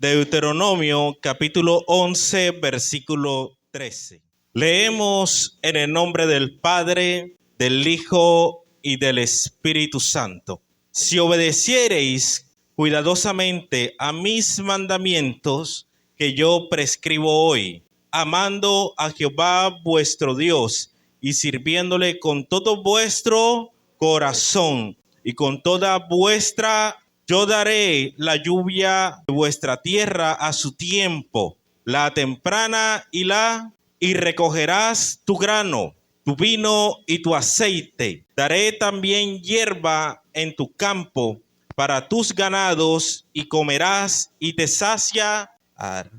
Deuteronomio capítulo 11, versículo 13. Leemos en el nombre del Padre, del Hijo y del Espíritu Santo. Si obedeciereis cuidadosamente a mis mandamientos que yo prescribo hoy, amando a Jehová vuestro Dios y sirviéndole con todo vuestro corazón y con toda vuestra, yo daré la lluvia de vuestra tierra a su tiempo, la temprana y recogerás tu grano, tu vino y tu aceite. Daré también hierba en tu campo para tus ganados y comerás y te saciarás.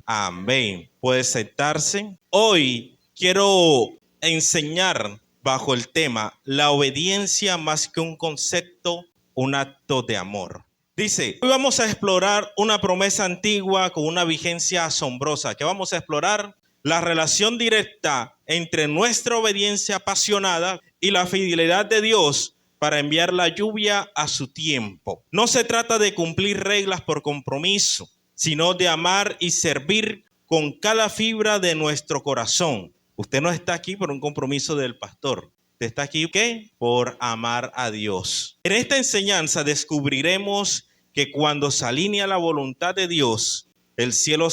Amén. ¿Puede sentarse? Hoy quiero enseñar bajo el tema la obediencia más que un concepto, un acto de amor. Dice, hoy vamos a explorar una promesa antigua con una vigencia asombrosa, que vamos a explorar la relación directa entre nuestra obediencia apasionada y la fidelidad de Dios para enviar la lluvia a su tiempo. No se trata de cumplir reglas por compromiso, sino de amar y servir con cada fibra de nuestro corazón. Usted no está aquí por un compromiso del pastor. Usted está aquí, ¿qué? Por amar a Dios. En esta enseñanza descubriremos que cuando se alinea la voluntad de Dios, el cielo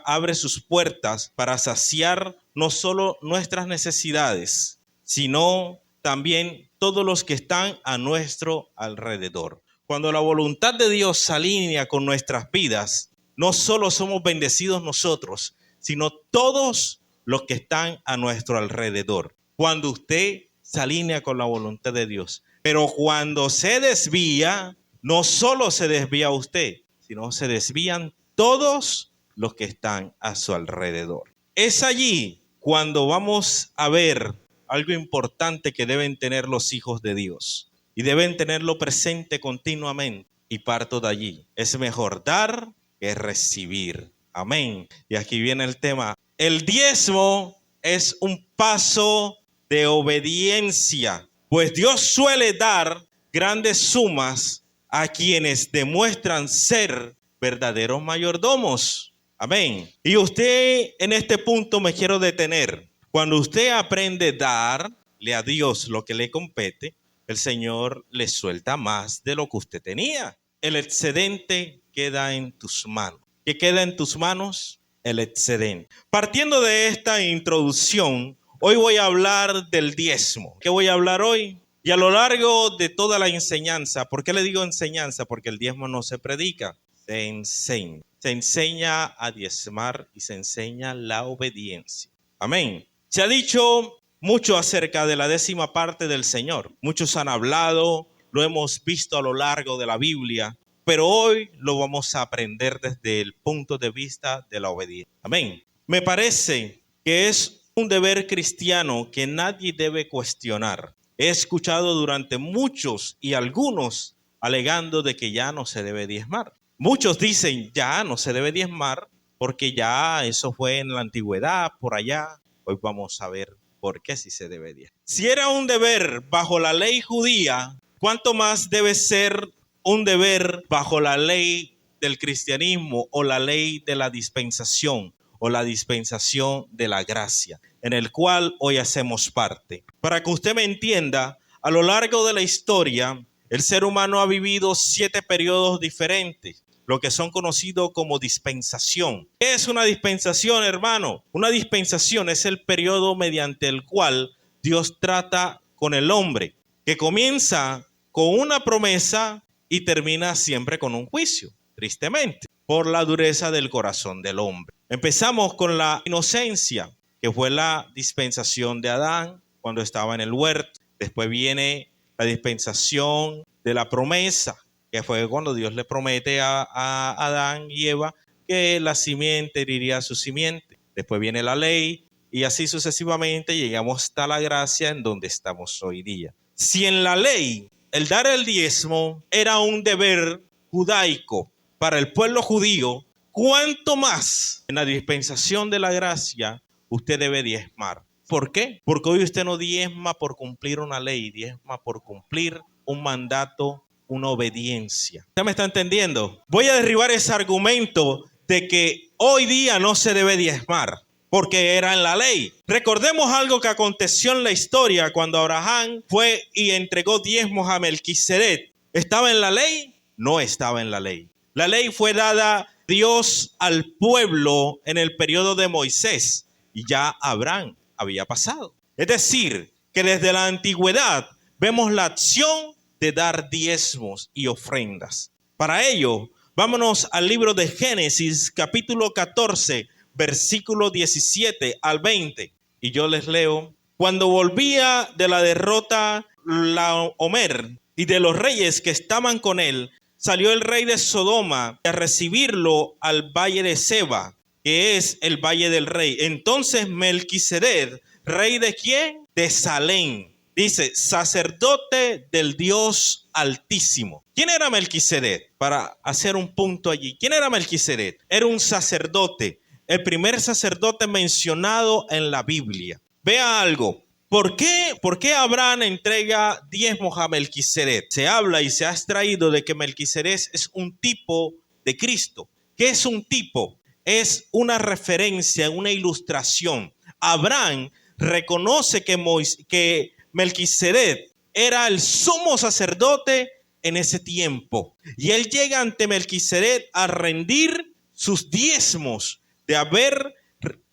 abre sus puertas para saciar no solo nuestras necesidades, sino también todos los que están a nuestro alrededor. Cuando la voluntad de Dios se alinea con nuestras vidas, no solo somos bendecidos nosotros, sino todos los que están a nuestro alrededor. Cuando usted se alinea con la voluntad de Dios. Pero cuando se desvía, no solo se desvía usted, sino se desvían todos los que están a su alrededor. Es allí cuando vamos a ver algo importante que deben tener los hijos de Dios. Y deben tenerlo presente continuamente. Y parto de allí. Es mejor dar que recibir. Amén. Y aquí viene el tema. El diezmo es un paso de obediencia, pues Dios suele dar grandes sumas a quienes demuestran ser verdaderos mayordomos. Amén. Y usted en este punto me quiero detener. Cuando usted aprende a darle a Dios lo que le compete, el Señor le suelta más de lo que usted tenía. El excedente queda en tus manos. ¿Qué queda en tus manos? El excedente. Partiendo de esta introducción, hoy voy a hablar del diezmo. ¿Qué voy a hablar hoy? Y a lo largo de toda la enseñanza, ¿por qué le digo enseñanza? Porque el diezmo no se predica, se enseña. Se enseña a diezmar y se enseña la obediencia. Amén. Se ha dicho mucho acerca de la 10ª parte del Señor. Muchos han hablado, lo hemos visto a lo largo de la Biblia. Pero hoy lo vamos a aprender desde el punto de vista de la obediencia. Amén. Me parece que es un deber cristiano que nadie debe cuestionar. He escuchado durante muchos y algunos alegando de que ya no se debe diezmar. Muchos dicen ya no se debe diezmar porque ya eso fue en la antigüedad, por allá. Hoy vamos a ver por qué sí se debe diezmar. Si era un deber bajo la ley judía, ¿cuánto más debe ser un deber bajo la ley del cristianismo o la ley de la dispensación o la dispensación de la gracia, en el cual hoy hacemos parte? Para que usted me entienda, a lo largo de la historia, el ser humano ha vivido 7 periodos diferentes, lo que son conocidos como dispensación. ¿Qué es una dispensación, hermano? Una dispensación es el periodo mediante el cual Dios trata con el hombre, que comienza con una promesa y termina siempre con un juicio, tristemente, por la dureza del corazón del hombre. Empezamos con la inocencia, que fue la dispensación de Adán cuando estaba en el huerto. Después viene la dispensación de la promesa, que fue cuando Dios le promete a Adán y Eva que la simiente heriría a su simiente. Después viene la ley y así sucesivamente llegamos hasta la gracia en donde estamos hoy día. Si en la ley el dar el diezmo era un deber judaico para el pueblo judío, ¿cuánto más en la dispensación de la gracia usted debe diezmar? ¿Por qué? Porque hoy usted no diezma por cumplir una ley, diezma por cumplir un mandato, una obediencia. ¿Usted me está entendiendo? Voy a derribar ese argumento de que hoy día no se debe diezmar, porque era en la ley. Recordemos algo que aconteció en la historia cuando Abraham fue y entregó diezmos a Melquisedec. ¿Estaba en la ley? No estaba en la ley. La ley fue dada Dios al pueblo en el periodo de Moisés y ya Abraham había pasado. Es decir, que desde la antigüedad vemos la acción de dar diezmos y ofrendas. Para ello, vámonos al libro de Génesis, capítulo 14, versículo 17 al 20. Y yo les leo: cuando volvía de la derrota Laomer y de los reyes que estaban con él, salió el rey de Sodoma a recibirlo al valle de Seba, que es el valle del rey. Entonces Melquisedec, rey de ¿quién? De Salem. Dice, sacerdote del Dios Altísimo. ¿Quién era Melquisedec? Para hacer un punto allí. ¿Quién era Melquisedec? Era un sacerdote, el primer sacerdote mencionado en la Biblia. Vea algo. ¿Por qué Abraham entrega diezmos a Melquisedec? Se habla y se ha extraído de que Melquisedec es un tipo de Cristo. ¿Qué es un tipo? Es una referencia, una ilustración. Abraham reconoce que Melquisedec era el sumo sacerdote en ese tiempo. Y él llega ante Melquisedec a rendir sus diezmos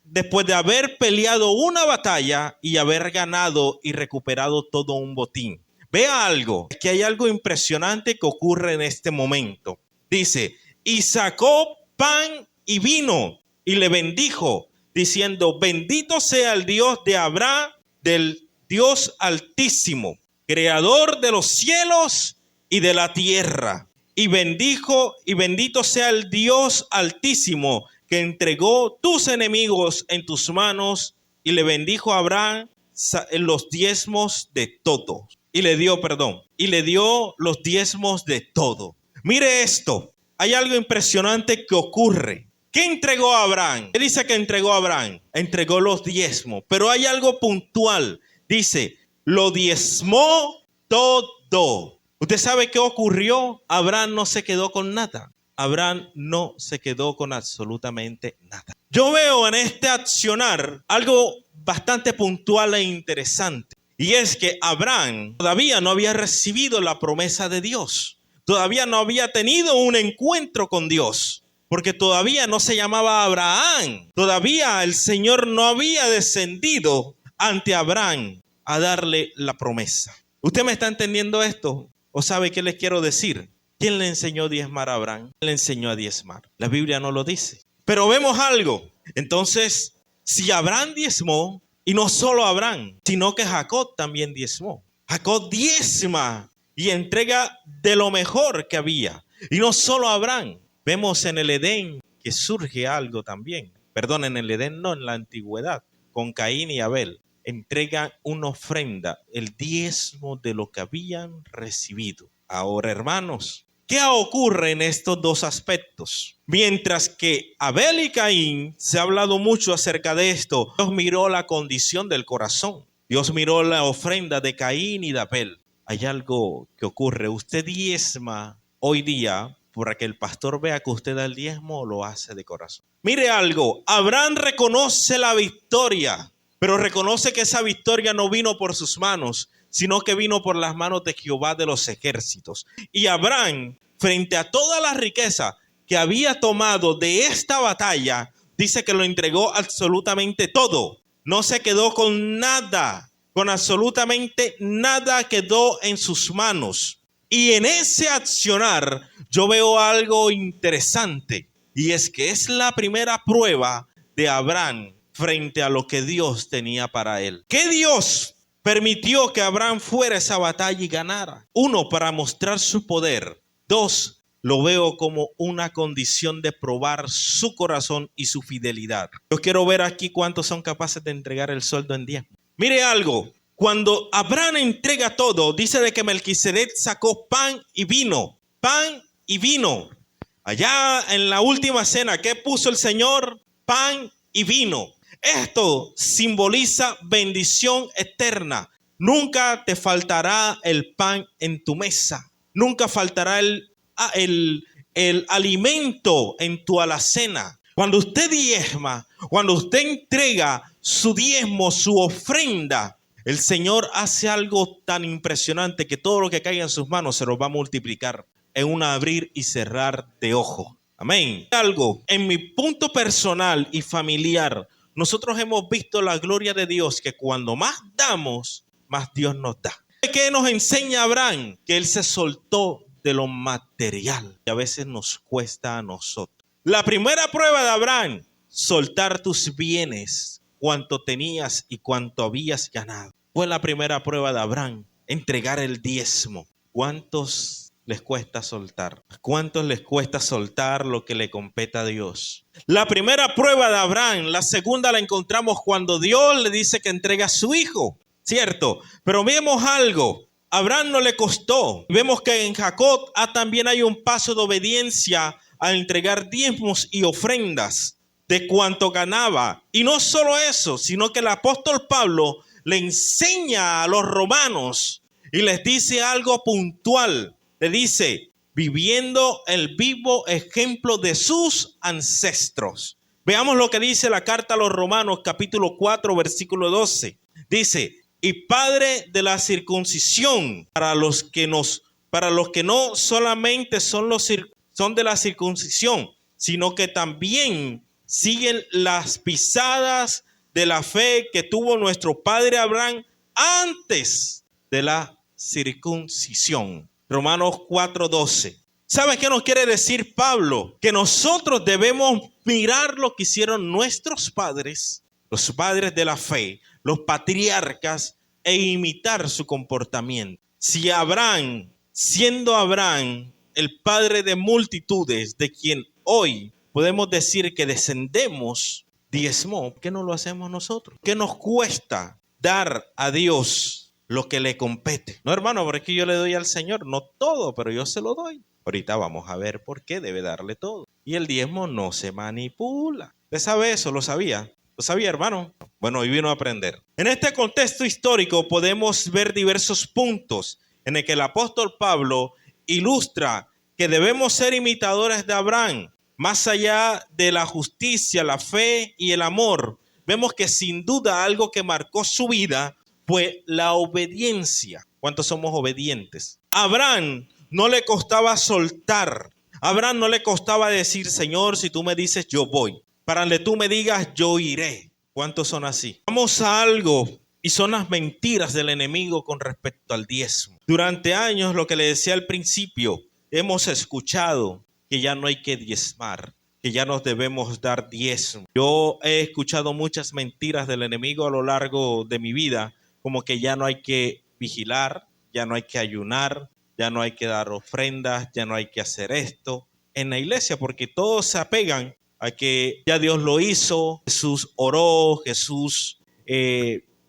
después de haber peleado una batalla y haber ganado y recuperado todo un botín. Vea algo, que hay algo impresionante que ocurre en este momento. Dice, y sacó pan y vino y le bendijo, diciendo, bendito sea el Dios de Abraham, del Dios Altísimo, creador de los cielos y de la tierra. Y bendijo y bendito sea el Dios Altísimo, que entregó tus enemigos en tus manos. Y le bendijo a Abraham los diezmos de todo. Y le dio los diezmos de todo. Mire esto, hay algo impresionante que ocurre. ¿Qué entregó a Abraham? ¿Qué dice que entregó a Abraham? Entregó los diezmos, pero hay algo puntual. Dice, lo diezmó todo. ¿Usted sabe qué ocurrió? Abraham no se quedó con nada. Abraham no se quedó con absolutamente nada. Yo veo en este accionar algo bastante puntual e interesante. Y es que Abraham todavía no había recibido la promesa de Dios. Todavía no había tenido un encuentro con Dios. Porque todavía no se llamaba Abraham. Todavía el Señor no había descendido ante Abraham a darle la promesa. ¿Usted me está entendiendo esto? ¿O sabe qué les quiero decir? ¿Quién le enseñó a diezmar a Abraham? ¿Quién le enseñó a diezmar? La Biblia no lo dice. Pero vemos algo. Entonces, si Abraham diezmó, y no solo Abraham, sino que Jacob también diezmó. Jacob diezma y entrega de lo mejor que había. Y no solo Abraham. Vemos en el Edén que surge algo también. Perdón, en el Edén no, en la antigüedad. Con Caín y Abel. Entregan una ofrenda, el diezmo de lo que habían recibido. Ahora, hermanos, ¿qué ocurre en estos dos aspectos? Mientras que Abel y Caín, se ha hablado mucho acerca de esto, Dios miró la condición del corazón. Dios miró la ofrenda de Caín y de Abel. Hay algo que ocurre. Usted diezma hoy día para que el pastor vea que usted da el diezmo o lo hace de corazón. Mire algo, Abraham reconoce la victoria, pero reconoce que esa victoria no vino por sus manos, sino que vino por las manos de Jehová de los ejércitos. Y Abraham, frente a toda la riqueza que había tomado de esta batalla, dice que lo entregó absolutamente todo. No se quedó con nada, con absolutamente nada quedó en sus manos. Y en ese accionar yo veo algo interesante, y es que es la primera prueba de Abraham frente a lo que Dios tenía para él. ¿Qué Dios permitió que Abraham fuera a esa batalla y ganara? Uno, para mostrar su poder. Dos, lo veo como una condición de probar su corazón y su fidelidad. Yo quiero ver aquí cuántos son capaces de entregar el sueldo en diezmo. Mire algo. Cuando Abraham entrega todo, dice de que Melquisedec sacó pan y vino. Pan y vino. Allá en la última cena, ¿qué puso el Señor? Pan y vino. Esto simboliza bendición eterna. Nunca te faltará el pan en tu mesa. Nunca faltará el el alimento en tu alacena. Cuando usted diezma, cuando usted entrega su diezmo, su ofrenda, el Señor hace algo tan impresionante que todo lo que caiga en sus manos se lo va a multiplicar en un abrir y cerrar de ojos. Amén. Algo, en mi punto personal y familiar, nosotros hemos visto la gloria de Dios, que cuando más damos, más Dios nos da. ¿Qué nos enseña Abraham? Que él se soltó de lo material, que a veces nos cuesta a nosotros. La primera prueba de Abraham, soltar tus bienes, cuánto tenías y cuánto habías ganado. Fue la primera prueba de Abraham, entregar el diezmo. ¿Cuántos les cuesta soltar? ¿Cuántos les cuesta soltar lo que le compete a Dios? La primera prueba de Abraham, la segunda la encontramos cuando Dios le dice que entregue a su hijo, ¿cierto? Pero vemos algo. A Abraham no le costó. Vemos que en Jacob también hay un paso de obediencia a entregar diezmos y ofrendas de cuanto ganaba. Y no solo eso, sino que el apóstol Pablo le enseña a los romanos y les dice algo puntual. Le dice, viviendo el vivo ejemplo de sus ancestros. Veamos lo que dice la carta a los Romanos, capítulo 4, versículo 12. Dice, y padre de la circuncisión para los que no solamente son de la circuncisión, sino que también siguen las pisadas de la fe que tuvo nuestro padre Abraham antes de la circuncisión. Romanos 4:12. ¿Sabe qué nos quiere decir Pablo? Que nosotros debemos mirar lo que hicieron nuestros padres, los padres de la fe, los patriarcas, e imitar su comportamiento. Si Abraham, siendo Abraham el padre de multitudes, de quien hoy podemos decir que descendemos, diezmó, ¿por qué no lo hacemos nosotros? ¿Qué nos cuesta dar a Dios lo que le compete? No, hermano, porque yo le doy al Señor, no todo, pero yo se lo doy. Ahorita vamos a ver por qué debe darle todo. Y el diezmo no se manipula. ¿Usted sabe eso? ¿Lo sabía? ¿Lo sabía, hermano? Bueno, hoy vino a aprender. En este contexto histórico podemos ver diversos puntos en el que el apóstol Pablo ilustra que debemos ser imitadores de Abraham. Más allá de la justicia, la fe y el amor, vemos que sin duda algo que marcó su vida fue la obediencia. ¿Cuántos somos obedientes? A Abraham no le costaba soltar. A Abraham no le costaba decir, Señor, si tú me dices, yo voy. Para que tú me digas, yo iré. ¿Cuántos son así? Vamos a algo, y son las mentiras del enemigo con respecto al diezmo. Durante años, lo que le decía al principio, hemos escuchado que ya no hay que diezmar, que ya nos debemos dar diezmo. Yo he escuchado muchas mentiras del enemigo a lo largo de mi vida, como que ya no hay que vigilar, ya no hay que ayunar, ya no hay que dar ofrendas, ya no hay que hacer esto en la iglesia, porque todos se apegan a que ya Dios lo hizo, Jesús oró, Jesús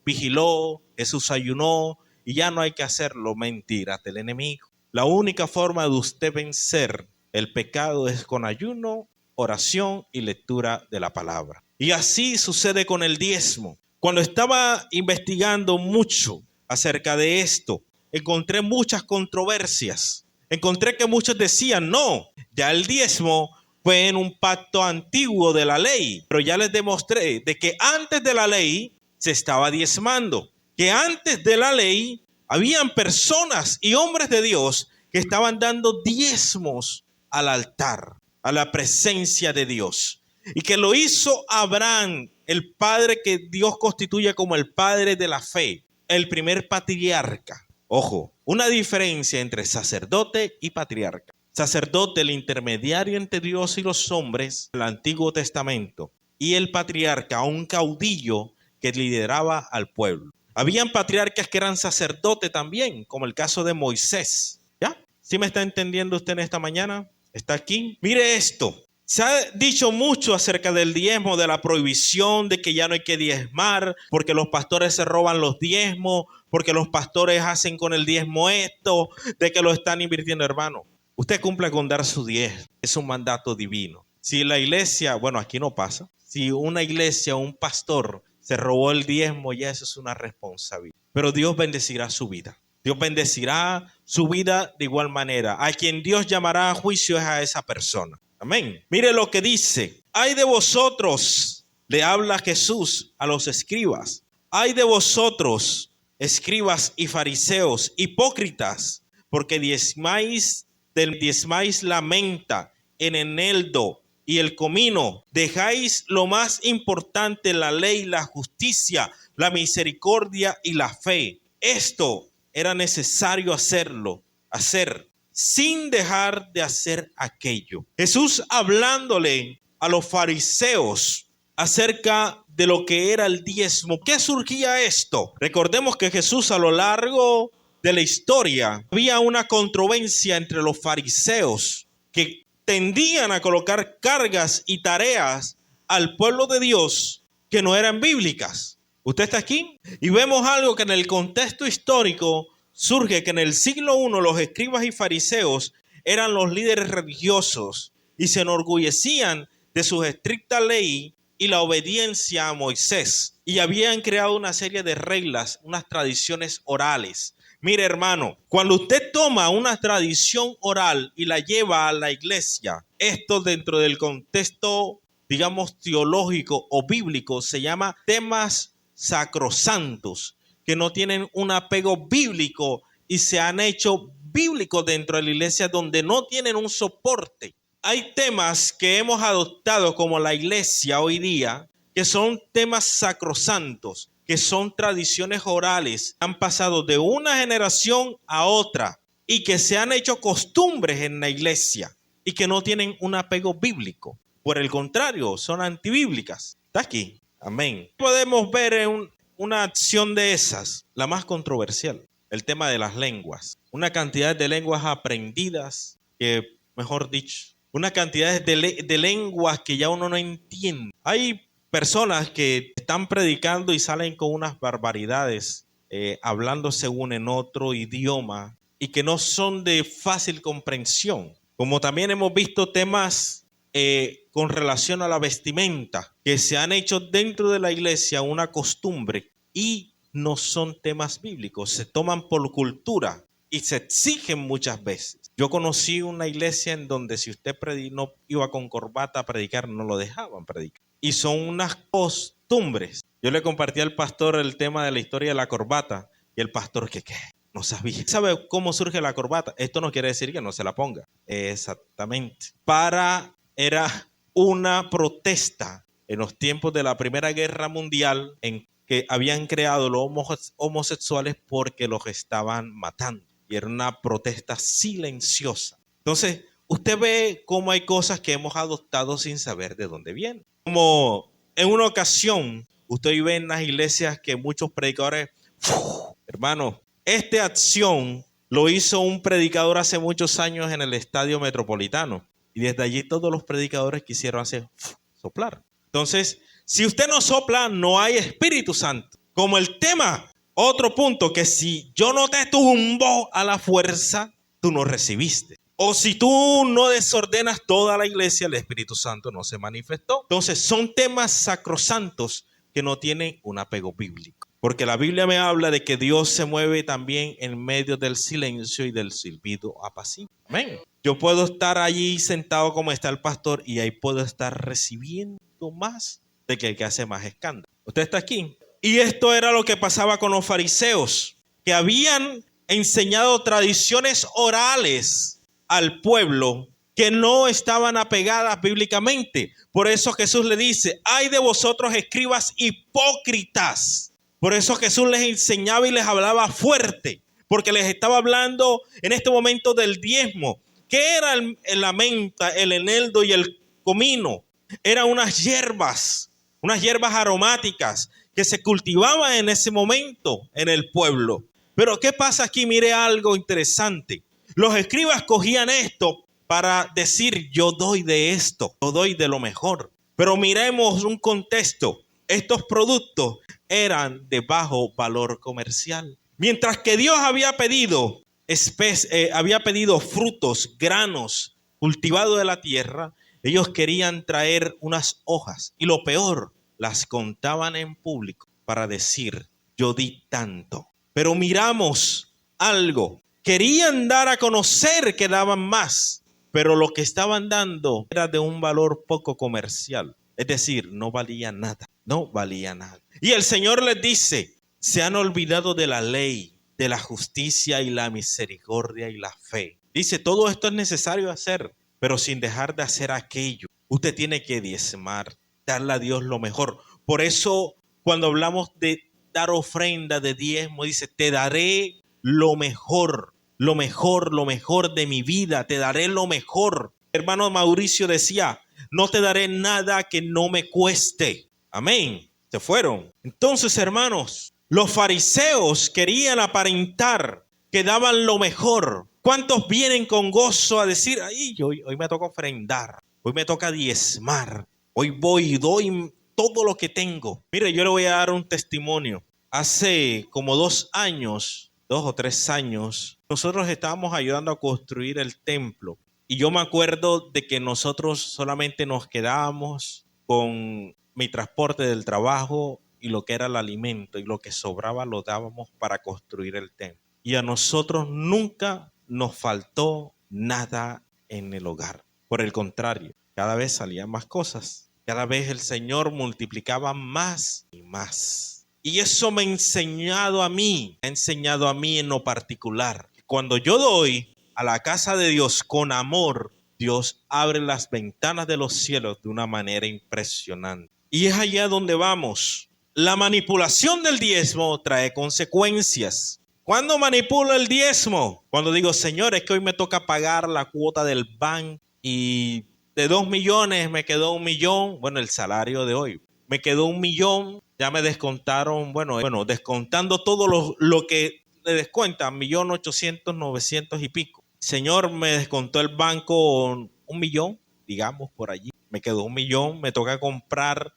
vigiló, Jesús ayunó, y ya no hay que hacerlo. Mentiras del enemigo. La única forma de usted vencer el pecado es con ayuno, oración y lectura de la palabra. Y así sucede con el diezmo. Cuando estaba investigando mucho acerca de esto, encontré muchas controversias. Encontré que muchos decían, no, ya el diezmo fue en un pacto antiguo de la ley, pero ya les demostré de que antes de la ley se estaba diezmando, que antes de la ley habían personas y hombres de Dios que estaban dando diezmos al altar, a la presencia de Dios, y que lo hizo Abraham, el padre que Dios constituye como el padre de la fe, el primer patriarca. Ojo, una diferencia entre sacerdote y patriarca. Sacerdote, el intermediario entre Dios y los hombres, el Antiguo Testamento, y el patriarca, un caudillo que lideraba al pueblo. Habían patriarcas que eran sacerdotes también, como el caso de Moisés. ¿Ya? ¿Sí me está entendiendo usted en esta mañana? ¿Está aquí? Mire esto. Se ha dicho mucho acerca del diezmo, de la prohibición, de que ya no hay que diezmar, porque los pastores se roban los diezmos, porque los pastores hacen con el diezmo esto, de que lo están invirtiendo, hermano. Usted cumple con dar su diezmo, es un mandato divino. Si la iglesia, bueno, aquí no pasa, si una iglesia o un pastor se robó el diezmo, ya eso es una responsabilidad. Pero Dios bendecirá su vida. Dios bendecirá su vida de igual manera. A quien Dios llamará a juicio es a esa persona. Amén. Mire lo que dice. Ay de vosotros, le habla Jesús a los escribas. Ay de vosotros, escribas y fariseos, hipócritas, porque diezmáis la menta, el eneldo y el comino. Dejáis lo más importante, la ley, la justicia, la misericordia y la fe. Esto era necesario hacer sin dejar de hacer aquello. Jesús hablándole a los fariseos acerca de lo que era el diezmo. ¿Qué surgía esto? Recordemos que Jesús, a lo largo de la historia, había una controversia entre los fariseos que tendían a colocar cargas y tareas al pueblo de Dios que no eran bíblicas. Usted está aquí y vemos algo que en el contexto histórico surge, que en el siglo I los escribas y fariseos eran los líderes religiosos y se enorgullecían de su estricta ley y la obediencia a Moisés, y habían creado una serie de reglas, unas tradiciones orales. Mire, hermano, cuando usted toma una tradición oral y la lleva a la iglesia, esto dentro del contexto, digamos, teológico o bíblico, se llama temas sacrosantos, que no tienen un apego bíblico y se han hecho bíblicos dentro de la iglesia donde no tienen un soporte. Hay temas que hemos adoptado como la iglesia hoy día, que son temas sacrosantos, que son tradiciones orales, han pasado de una generación a otra y que se han hecho costumbres en la iglesia y que no tienen un apego bíblico. Por el contrario, son antibíblicas. Está aquí. Amén. Podemos ver en una acción de esas, la más controversial, el tema de las lenguas. Una cantidad de lenguas aprendidas que, mejor dicho, una cantidad de lenguas que ya uno no entiende. Hay personas que están predicando y salen con unas barbaridades, hablando según en otro idioma y que no son de fácil comprensión. Como también hemos visto temas con relación a la vestimenta, que se han hecho dentro de la iglesia una costumbre y no son temas bíblicos, se toman por cultura y se exigen muchas veces. Yo conocí una iglesia en donde si usted no iba con corbata a predicar, no lo dejaban predicar. Y son unas costumbres. Yo le compartí al pastor el tema de la historia de la corbata y el pastor ¿qué? No sabía. ¿Sabe cómo surge la corbata? Esto no quiere decir que no se la ponga. Exactamente. Era una protesta en los tiempos de la Primera Guerra Mundial en que habían creado los homosexuales porque los estaban matando. Y era una protesta silenciosa. Entonces, usted ve cómo hay cosas que hemos adoptado sin saber de dónde vienen. Como en una ocasión, usted ve en las iglesias que muchos predicadores, hermano, esta acción lo hizo un predicador hace muchos años en el Estadio Metropolitano. Y desde allí todos los predicadores quisieron hacer soplar. Entonces, si usted no sopla, no hay Espíritu Santo. Como el tema, otro punto, que si yo no te tumbo a la fuerza, tú no recibiste. O si tú no desordenas toda la iglesia, el Espíritu Santo no se manifestó. Entonces, son temas sacrosantos que no tienen un apego bíblico. Porque la Biblia me habla de que Dios se mueve también en medio del silencio y del silbido apacible. Amén. Yo puedo estar allí sentado como está el pastor y ahí puedo estar recibiendo más de que el que hace más escándalo. Usted está aquí. Y esto era lo que pasaba con los fariseos, que habían enseñado tradiciones orales al pueblo que no estaban apegadas bíblicamente. Por eso Jesús le dice, ay de vosotros escribas hipócritas. Por eso Jesús les enseñaba y les hablaba fuerte, porque les estaba hablando en este momento del diezmo. ¿Qué era la menta, el eneldo y el comino? Eran unas hierbas aromáticas que se cultivaban en ese momento en el pueblo. Pero ¿qué pasa aquí? Mire algo interesante. Los escribas cogían esto para decir, yo doy de esto, yo doy de lo mejor. Pero miremos un contexto. Estos productos eran de bajo valor comercial. Mientras que Dios había pedido frutos, granos cultivados de la tierra, ellos querían traer unas hojas y lo peor, las contaban en público para decir, yo di tanto. Pero miramos algo querían dar a conocer que daban más, pero lo que estaban dando era de un valor poco comercial. Es decir, no valía nada, no valía nada. Y el Señor les dice, se han olvidado de la ley, de la justicia y la misericordia y la fe. Dice, todo esto es necesario hacer, pero sin dejar de hacer aquello. Usted tiene que diezmar, darle a Dios lo mejor. Por eso, cuando hablamos de dar ofrenda de diezmo, dice, te daré lo mejor, lo mejor, lo mejor de mi vida, te daré lo mejor. Hermano Mauricio decía, no te daré nada que no me cueste. Amén. Se fueron. Entonces, hermanos, los fariseos querían aparentar que daban lo mejor. ¿Cuántos vienen con gozo a decir, ay, hoy me toca ofrendar, hoy me toca diezmar, hoy voy y doy todo lo que tengo? Mire, yo le voy a dar un testimonio. Hace como 2 o 3 años, nosotros estábamos ayudando a construir el templo. Y yo me acuerdo de que nosotros solamente nos quedábamos con mi transporte del trabajo y lo que era el alimento, y lo que sobraba lo dábamos para construir el templo. Y a nosotros nunca nos faltó nada en el hogar. Por el contrario, cada vez salían más cosas. Cada vez el Señor multiplicaba más y más. Y eso me ha enseñado a mí en lo particular. Cuando yo doy a la casa de Dios con amor, Dios abre las ventanas de los cielos de una manera impresionante. Y es allá donde vamos. La manipulación del diezmo trae consecuencias. ¿Cuándo manipulo el diezmo? Cuando digo, Señor, es que hoy me toca pagar la cuota del banco y de 2 millones me quedó 1 millón. Bueno, el salario de hoy. Me quedó 1 millón, ya me descontaron, bueno, descontando todo lo que le descuentan, 1.800.000, 900 y pico. Señor, me descontó el banco 1 millón, digamos por allí. Me quedó 1 millón, me toca comprar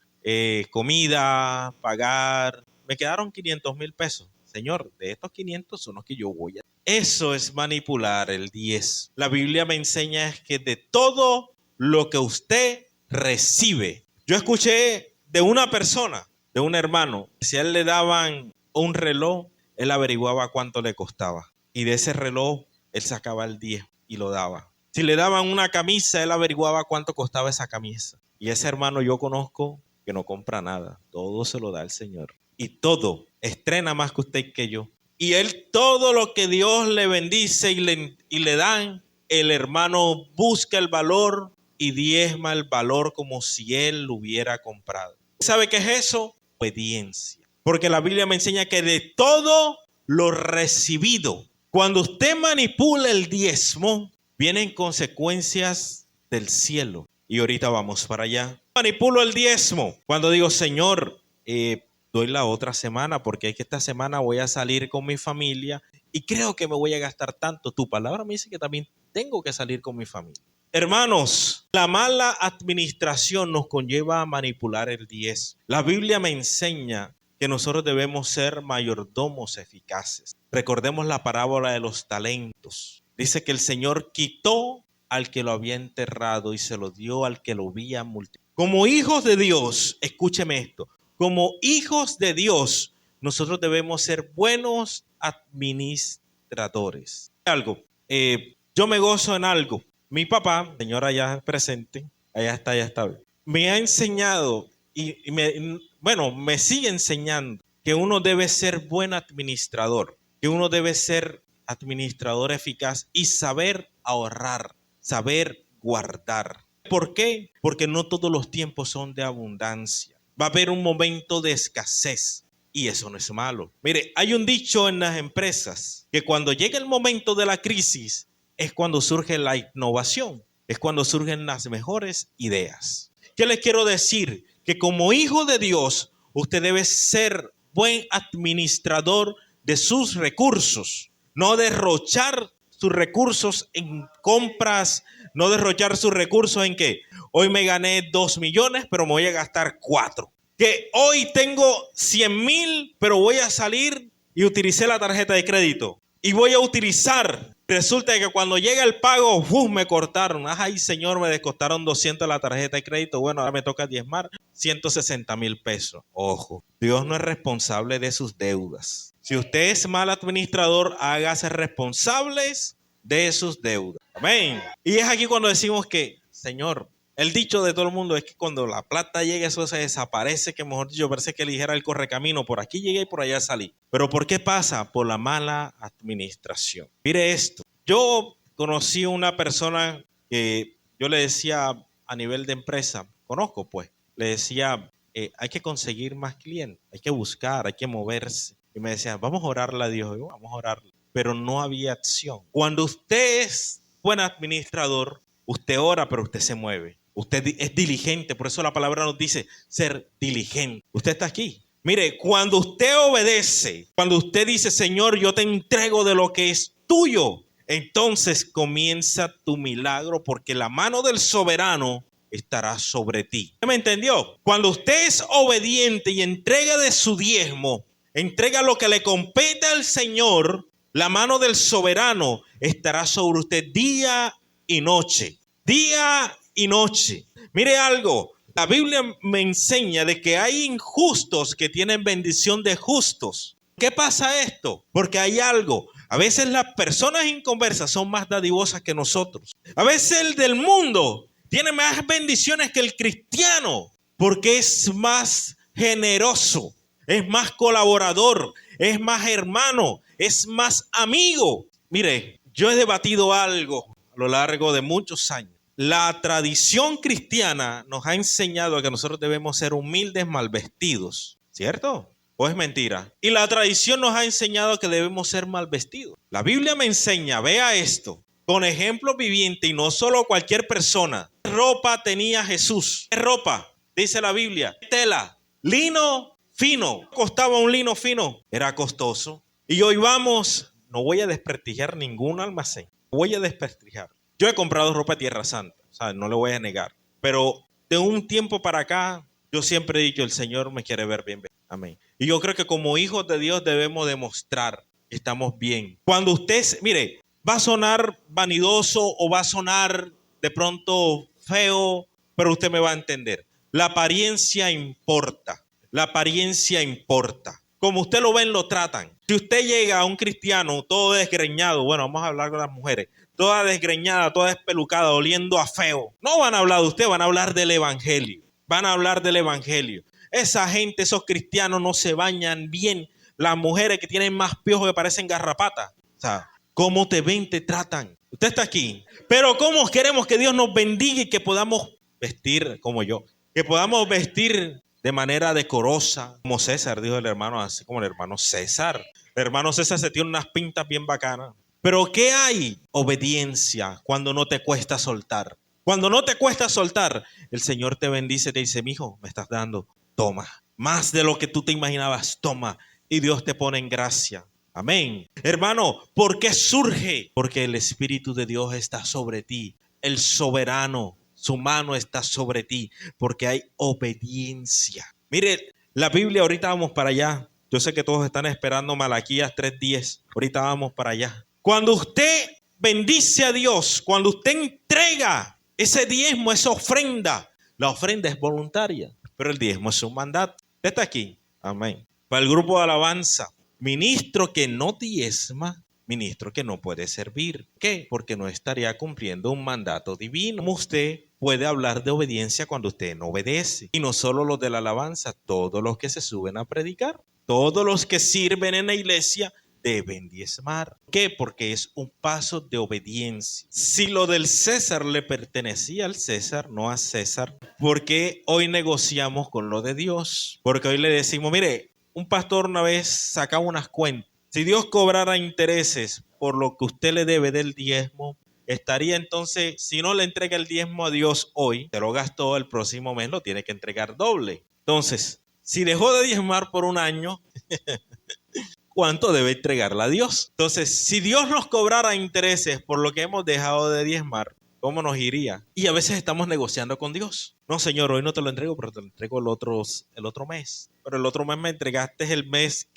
comida, pagar. Me quedaron 500.000 pesos. Señor, de estos 500 son los que yo voy a... Eso es manipular el 10. La Biblia me enseña es que de todo lo que usted recibe. Yo escuché de una persona, de un hermano, si a él le daban un reloj, él averiguaba cuánto le costaba. Y de ese reloj, él sacaba el 10 y lo daba. Si le daban una camisa, él averiguaba cuánto costaba esa camisa. Y ese hermano yo conozco que no compra nada. Todo se lo da el Señor. Y todo estrena más que usted y que yo. Y él, todo lo que Dios le bendice y le dan, el hermano busca el valor y diezma el valor como si él lo hubiera comprado. ¿Sabe qué es eso? Obediencia. Porque la Biblia me enseña que de todo lo recibido, cuando usted manipula el diezmo, vienen consecuencias del cielo. Y ahorita vamos para allá. Manipulo el diezmo. Cuando digo, Señor, doy la otra semana porque es que esta semana voy a salir con mi familia y creo que me voy a gastar tanto. Tu palabra me dice que también tengo que salir con mi familia. Hermanos, la mala administración nos conlleva a manipular el 10. La Biblia me enseña que nosotros debemos ser mayordomos eficaces. Recordemos la parábola de los talentos. Dice que el Señor quitó al que lo había enterrado y se lo dio al que lo había multiplicado. Como hijos de Dios, escúcheme esto, como hijos de Dios, nosotros debemos ser buenos administradores. Yo me gozo en algo. Mi papá, señor allá presente, allá está, me ha enseñado y me sigue enseñando que uno debe ser buen administrador, que uno debe ser administrador eficaz y saber ahorrar, saber guardar. ¿Por qué? Porque no todos los tiempos son de abundancia. Va a haber un momento de escasez y eso no es malo. Mire, hay un dicho en las empresas que cuando llega el momento de la crisis es cuando surge la innovación, es cuando surgen las mejores ideas. ¿Qué les quiero decir? Que como hijo de Dios, usted debe ser buen administrador de sus recursos, no derrochar sus recursos en compras, no derrochar sus recursos en que hoy me gané 2 millones, pero me voy a gastar 4. Que hoy tengo 100,000, pero voy a salir y utilicé la tarjeta de crédito. Y voy a utilizar Resulta que cuando llega el pago, me cortaron. Ay, señor, me descostaron 200 la tarjeta de crédito. Bueno, ahora me toca diezmar 160,000 pesos. Ojo, Dios no es responsable de sus deudas. Si usted es mal administrador, hágase responsables de sus deudas. Amén. Y es aquí cuando decimos que, Señor, el dicho de todo el mundo es que cuando la plata llega, eso se desaparece, que mejor dicho, parece que eligiera el correcamino. Por aquí llegué y por allá salí. ¿Pero por qué pasa? Por la mala administración. Mire esto. Yo conocí una persona que yo le decía a nivel de empresa, conozco pues, le decía, hay que conseguir más clientes, hay que buscar, hay que moverse. Y me decía, vamos a orarle a Dios, yo, vamos a orarle. Pero no había acción. Cuando usted es buen administrador, usted ora, pero usted se mueve. Usted es diligente, por eso la palabra nos dice ser diligente. Usted está aquí. Mire, cuando usted obedece, cuando usted dice, Señor, yo te entrego de lo que es tuyo, entonces comienza tu milagro porque la mano del soberano estará sobre ti. ¿Me entendió? Cuando usted es obediente y entrega de su diezmo, entrega lo que le compete al Señor, la mano del soberano estará sobre usted día y noche. Día y noche. Mire algo, la Biblia me enseña de que hay injustos que tienen bendición de justos. ¿Qué pasa esto? Porque hay algo. A veces las personas inconversas son más dadivosas que nosotros. A veces el del mundo tiene más bendiciones que el cristiano porque es más generoso, es más colaborador, es más hermano, es más amigo. Mire, yo he debatido algo a lo largo de muchos años. La tradición cristiana nos ha enseñado a que nosotros debemos ser humildes, mal vestidos, ¿cierto? ¿O es mentira? Y la tradición nos ha enseñado que debemos ser mal vestidos. La Biblia me enseña, vea esto, con ejemplo viviente y no solo cualquier persona. ¿Qué ropa tenía Jesús? ¿Qué ropa? Dice la Biblia. Tela, lino fino. ¿Costaba un lino fino? Era costoso. Y hoy vamos, no voy a desprestigiar ningún almacén. Voy a desprestigiar. Yo he comprado ropa de Tierra Santa, o sea, no le voy a negar. Pero de un tiempo para acá, yo siempre he dicho, el Señor me quiere ver bien. Amén. Y yo creo que como hijos de Dios debemos demostrar que estamos bien. Cuando usted, mire, va a sonar vanidoso o va a sonar de pronto feo, pero usted me va a entender. La apariencia importa. La apariencia importa. Como usted lo ven, lo tratan. Si usted llega a un cristiano todo desgreñado, bueno, vamos a hablar con las mujeres, toda desgreñada, toda despelucada, oliendo a feo, no van a hablar de usted, van a hablar del evangelio. Van a hablar del evangelio. Esa gente, esos cristianos no se bañan bien. Las mujeres que tienen más piojos que parecen garrapatas. O sea, cómo te ven, te tratan. Usted está aquí. Pero cómo queremos que Dios nos bendiga y que podamos vestir como yo. Que podamos vestir de manera decorosa. Como César, dijo el hermano, así como el hermano César. El hermano César se tiene unas pintas bien bacanas. Pero ¿qué hay? Obediencia cuando no te cuesta soltar. Cuando no te cuesta soltar, el Señor te bendice, te dice, mijo, me estás dando, toma. Más de lo que tú te imaginabas, toma. Y Dios te pone en gracia. Amén. Hermano, ¿por qué surge? Porque el Espíritu de Dios está sobre ti. El soberano, su mano está sobre ti. Porque hay obediencia. Mire, la Biblia, ahorita vamos para allá. Yo sé que todos están esperando Malaquías 3:10. Ahorita vamos para allá. Cuando usted bendice a Dios, cuando usted entrega ese diezmo, esa ofrenda, la ofrenda es voluntaria, pero el diezmo es un mandato. Usted está aquí. Amén. Para el grupo de alabanza, ministro que no diezma, ministro que no puede servir. ¿Qué? Porque no estaría cumpliendo un mandato divino. ¿Cómo usted puede hablar de obediencia cuando usted no obedece? Y no solo los de la alabanza, todos los que se suben a predicar, todos los que sirven en la iglesia, deben diezmar. ¿Qué? Porque es un paso de obediencia. Si lo del César le pertenecía al César, no a César, ¿por qué hoy negociamos con lo de Dios? Porque hoy le decimos, mire, un pastor una vez sacaba unas cuentas. Si Dios cobrara intereses por lo que usted le debe del diezmo, estaría entonces, si no le entrega el diezmo a Dios hoy, se lo gastó, el próximo mes lo tiene que entregar doble. Entonces, si dejó de diezmar por un año, ¿cuánto debe entregarle a Dios? Entonces, si Dios nos cobrara intereses por lo que hemos dejado de diezmar, ¿cómo nos iría? Y a veces estamos negociando con Dios. No, Señor, hoy no te lo entrego, pero te lo entrego el otro mes. Pero el otro mes me entregaste el mes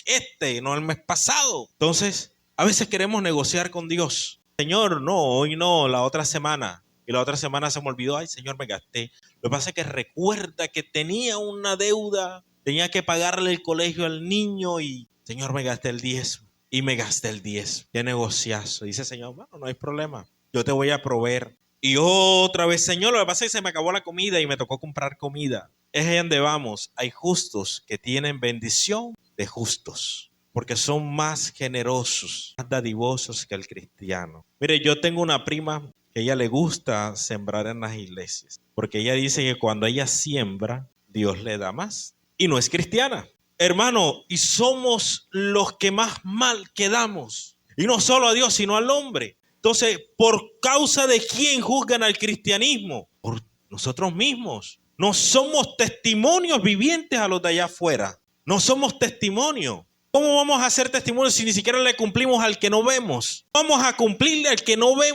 no el mes pasado. Entonces, a veces queremos negociar con Dios. Señor, no, hoy no, la otra semana. Y la otra semana se me olvidó, ay, Señor, me gasté. Lo que pasa es que recuerda que tenía una deuda, tenía que pagarle el colegio al niño y, Señor, me gasté el 10 y me gasté el 10. Qué negociazo. Dice, Señor, bueno, no hay problema, yo te voy a proveer. Y otra vez, Señor, lo que pasa es que se me acabó la comida y me tocó comprar comida. Es ahí donde vamos. Hay justos que tienen bendición de justos, porque son más generosos, más dadivosos que el cristiano. Mire, yo tengo una prima que a ella le gusta sembrar en las iglesias, porque ella dice que cuando ella siembra, Dios le da más. Y no es cristiana. Hermano, y somos los que más mal quedamos. Y no solo a Dios, sino al hombre. Entonces, ¿por causa de quién juzgan al cristianismo? Por nosotros mismos. No somos testimonios vivientes a los de allá afuera. No somos testimonios. ¿Cómo vamos a hacer testimonio si ni siquiera le cumplimos al que no vemos? Vamos a cumplirle al que no ve,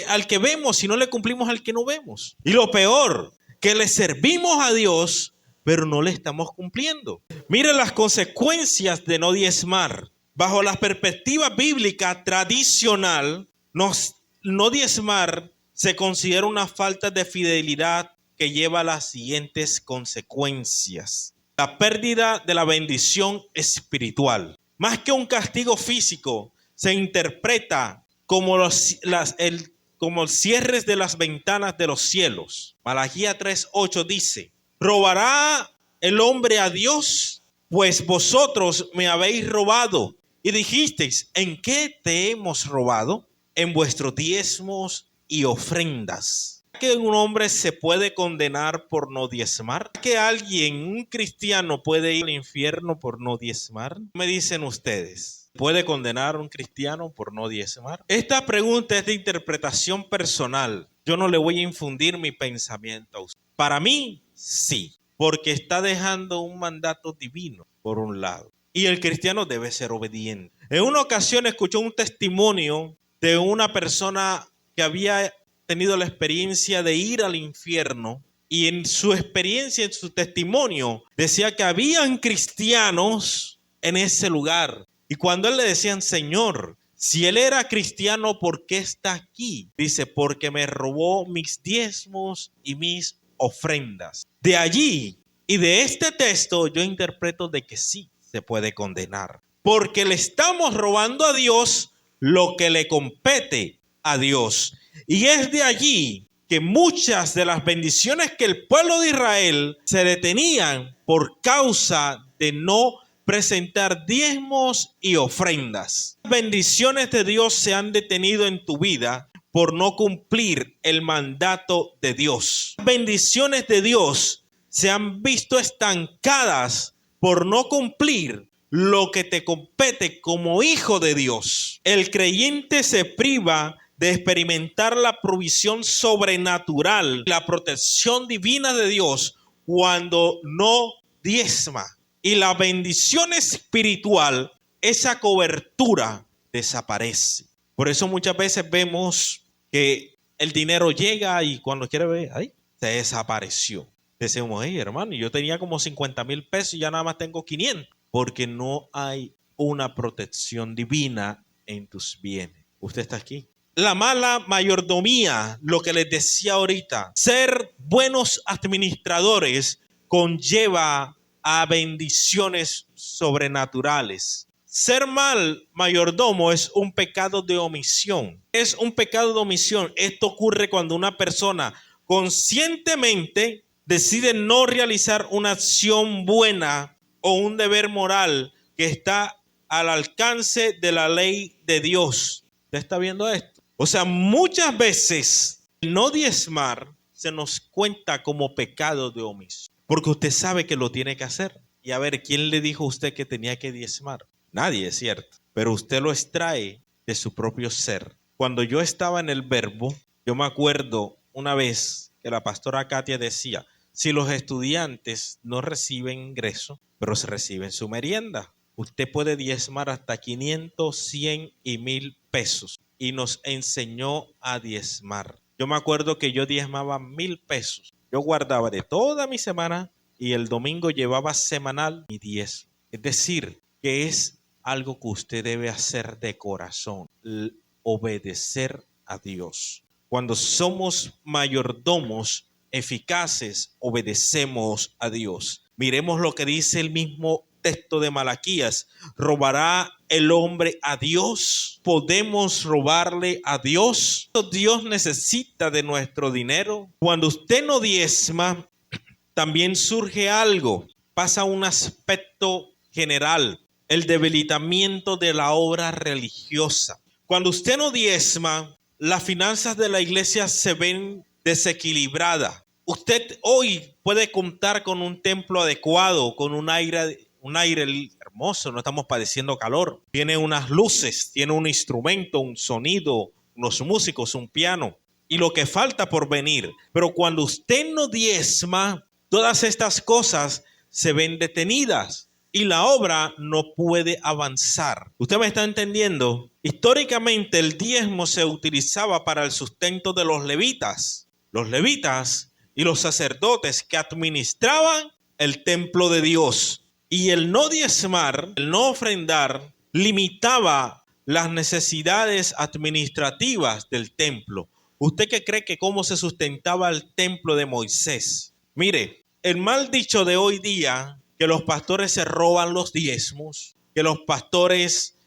al que vemos, si no le cumplimos al que no vemos. Y lo peor, que le servimos a Dios, pero no le estamos cumpliendo. Miren las consecuencias de no diezmar. Bajo la perspectiva bíblica tradicional, no diezmar se considera una falta de fidelidad que lleva a las siguientes consecuencias. La pérdida de la bendición espiritual. Más que un castigo físico, se interpreta como como cierres de las ventanas de los cielos. Malaquías 3:8 dice, ¿robará el hombre a Dios? Pues vosotros me habéis robado. Y dijisteis, ¿en qué te hemos robado? En vuestros diezmos y ofrendas. ¿Que un hombre se puede condenar por no diezmar? ¿Que alguien, un cristiano, puede ir al infierno por no diezmar? ¿Qué me dicen ustedes? ¿Puede condenar a un cristiano por no diezmar? Esta pregunta es de interpretación personal. Yo no le voy a infundir mi pensamiento a usted. Para mí, sí, porque está dejando un mandato divino, por un lado. Y el cristiano debe ser obediente. En una ocasión escuché un testimonio de una persona que había tenido la experiencia de ir al infierno, y en su experiencia, en su testimonio, decía que habían cristianos en ese lugar. Y cuando él le decían, Señor, si él era cristiano, ¿por qué está aquí? Dice, porque me robó mis diezmos y mis ofrendas. De allí y de este texto yo interpreto de que sí se puede condenar, porque le estamos robando a Dios lo que le compete a Dios. Y es de allí que muchas de las bendiciones que el pueblo de Israel se detenían por causa de no presentar diezmos y ofrendas. Bendiciones de Dios se han detenido en tu vida por no cumplir el mandato de Dios. Bendiciones de Dios se han visto estancadas por no cumplir lo que te compete como hijo de Dios. El creyente se priva de experimentar la provisión sobrenatural, la protección divina de Dios cuando no diezma. Y la bendición espiritual, esa cobertura desaparece. Por eso muchas veces vemos que el dinero llega y cuando quiere ver, ¡ay!, se desapareció. Decimos, hey, hermano, yo tenía como 50,000 pesos y ya nada más tengo 500. Porque no hay una protección divina en tus bienes. Usted está aquí. La mala mayordomía, lo que les decía ahorita, ser buenos administradores conlleva a bendiciones sobrenaturales. Ser mal mayordomo es un pecado de omisión. Es un pecado de omisión. Esto ocurre cuando una persona conscientemente decide no realizar una acción buena o un deber moral que está al alcance de la ley de Dios. ¿Usted está viendo esto? O sea, muchas veces el no diezmar se nos cuenta como pecado de omisión, porque usted sabe que lo tiene que hacer. Y a ver, ¿quién le dijo a usted que tenía que diezmar? Nadie, es cierto, pero usted lo extrae de su propio ser. Cuando yo estaba en el Verbo, yo me acuerdo una vez que la pastora Katia decía, si los estudiantes no reciben ingreso, pero se reciben su merienda, usted puede diezmar hasta 500, 100 y 1,000 pesos. Y nos enseñó a diezmar. Yo me acuerdo que yo diezmaba 1,000 pesos. Yo guardaba de toda mi semana y el domingo llevaba semanal mi diezmo. Es decir, que es algo que usted debe hacer de corazón, obedecer a Dios. Cuando somos mayordomos eficaces, obedecemos a Dios. Miremos lo que dice el mismo texto de Malaquías. ¿Robará el hombre a Dios? ¿Podemos robarle a Dios? Dios necesita de nuestro dinero. Cuando usted no diezma, también surge algo. Pasa un aspecto general, el debilitamiento de la obra religiosa. Cuando usted no diezma, las finanzas de la iglesia se ven desequilibradas. Usted hoy puede contar con un templo adecuado, con un aire hermoso, no estamos padeciendo calor. Tiene unas luces, tiene un instrumento, un sonido, unos músicos, un piano y lo que falta por venir. Pero cuando usted no diezma, todas estas cosas se ven detenidas y la obra no puede avanzar. ¿Usted me está entendiendo? Históricamente el diezmo se utilizaba para el sustento de los levitas. Los levitas y los sacerdotes que administraban el templo de Dios. Y el no diezmar, el no ofrendar, limitaba las necesidades administrativas del templo. ¿Usted qué cree que cómo se sustentaba el templo de Moisés? Mire, el mal dicho de hoy día, que los pastores se roban los diezmos, que los pastores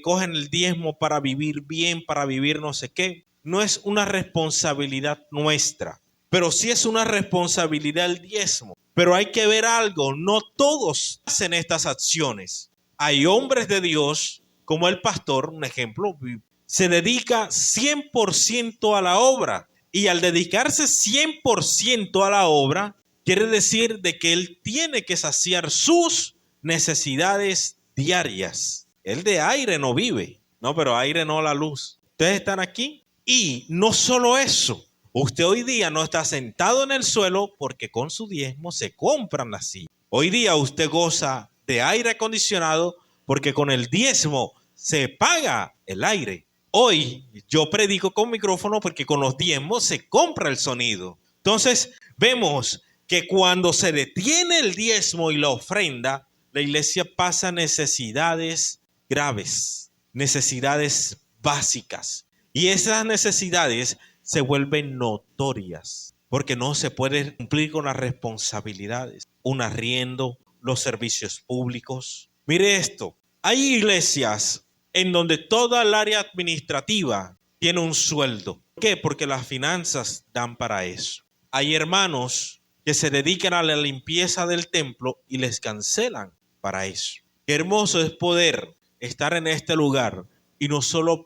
cogen el diezmo para vivir bien, para vivir no sé qué, no es una responsabilidad nuestra, pero sí es una responsabilidad el diezmo. Pero hay que ver algo, no todos hacen estas acciones. Hay hombres de Dios, como el pastor, un ejemplo, se dedica 100% a la obra. Y al dedicarse 100% a la obra, quiere decir de que él tiene que saciar sus necesidades diarias. Él de aire no vive, no, pero aire no la luz. Ustedes están aquí y no solo eso. Usted hoy día no está sentado en el suelo porque con su diezmo se compran las sillas. Hoy día usted goza de aire acondicionado porque con el diezmo se paga el aire. Hoy yo predico con micrófono porque con los diezmos se compra el sonido. Entonces vemos que cuando se detiene el diezmo y la ofrenda, la iglesia pasa necesidades graves, necesidades básicas. Y esas necesidades se vuelven notorias porque no se puede cumplir con las responsabilidades, un arriendo, los servicios públicos. Mire esto, hay iglesias en donde toda el área administrativa tiene un sueldo. ¿Por qué? Porque las finanzas dan para eso. Hay hermanos que se dedican a la limpieza del templo y les cancelan para eso. Qué hermoso es poder estar en este lugar y no solo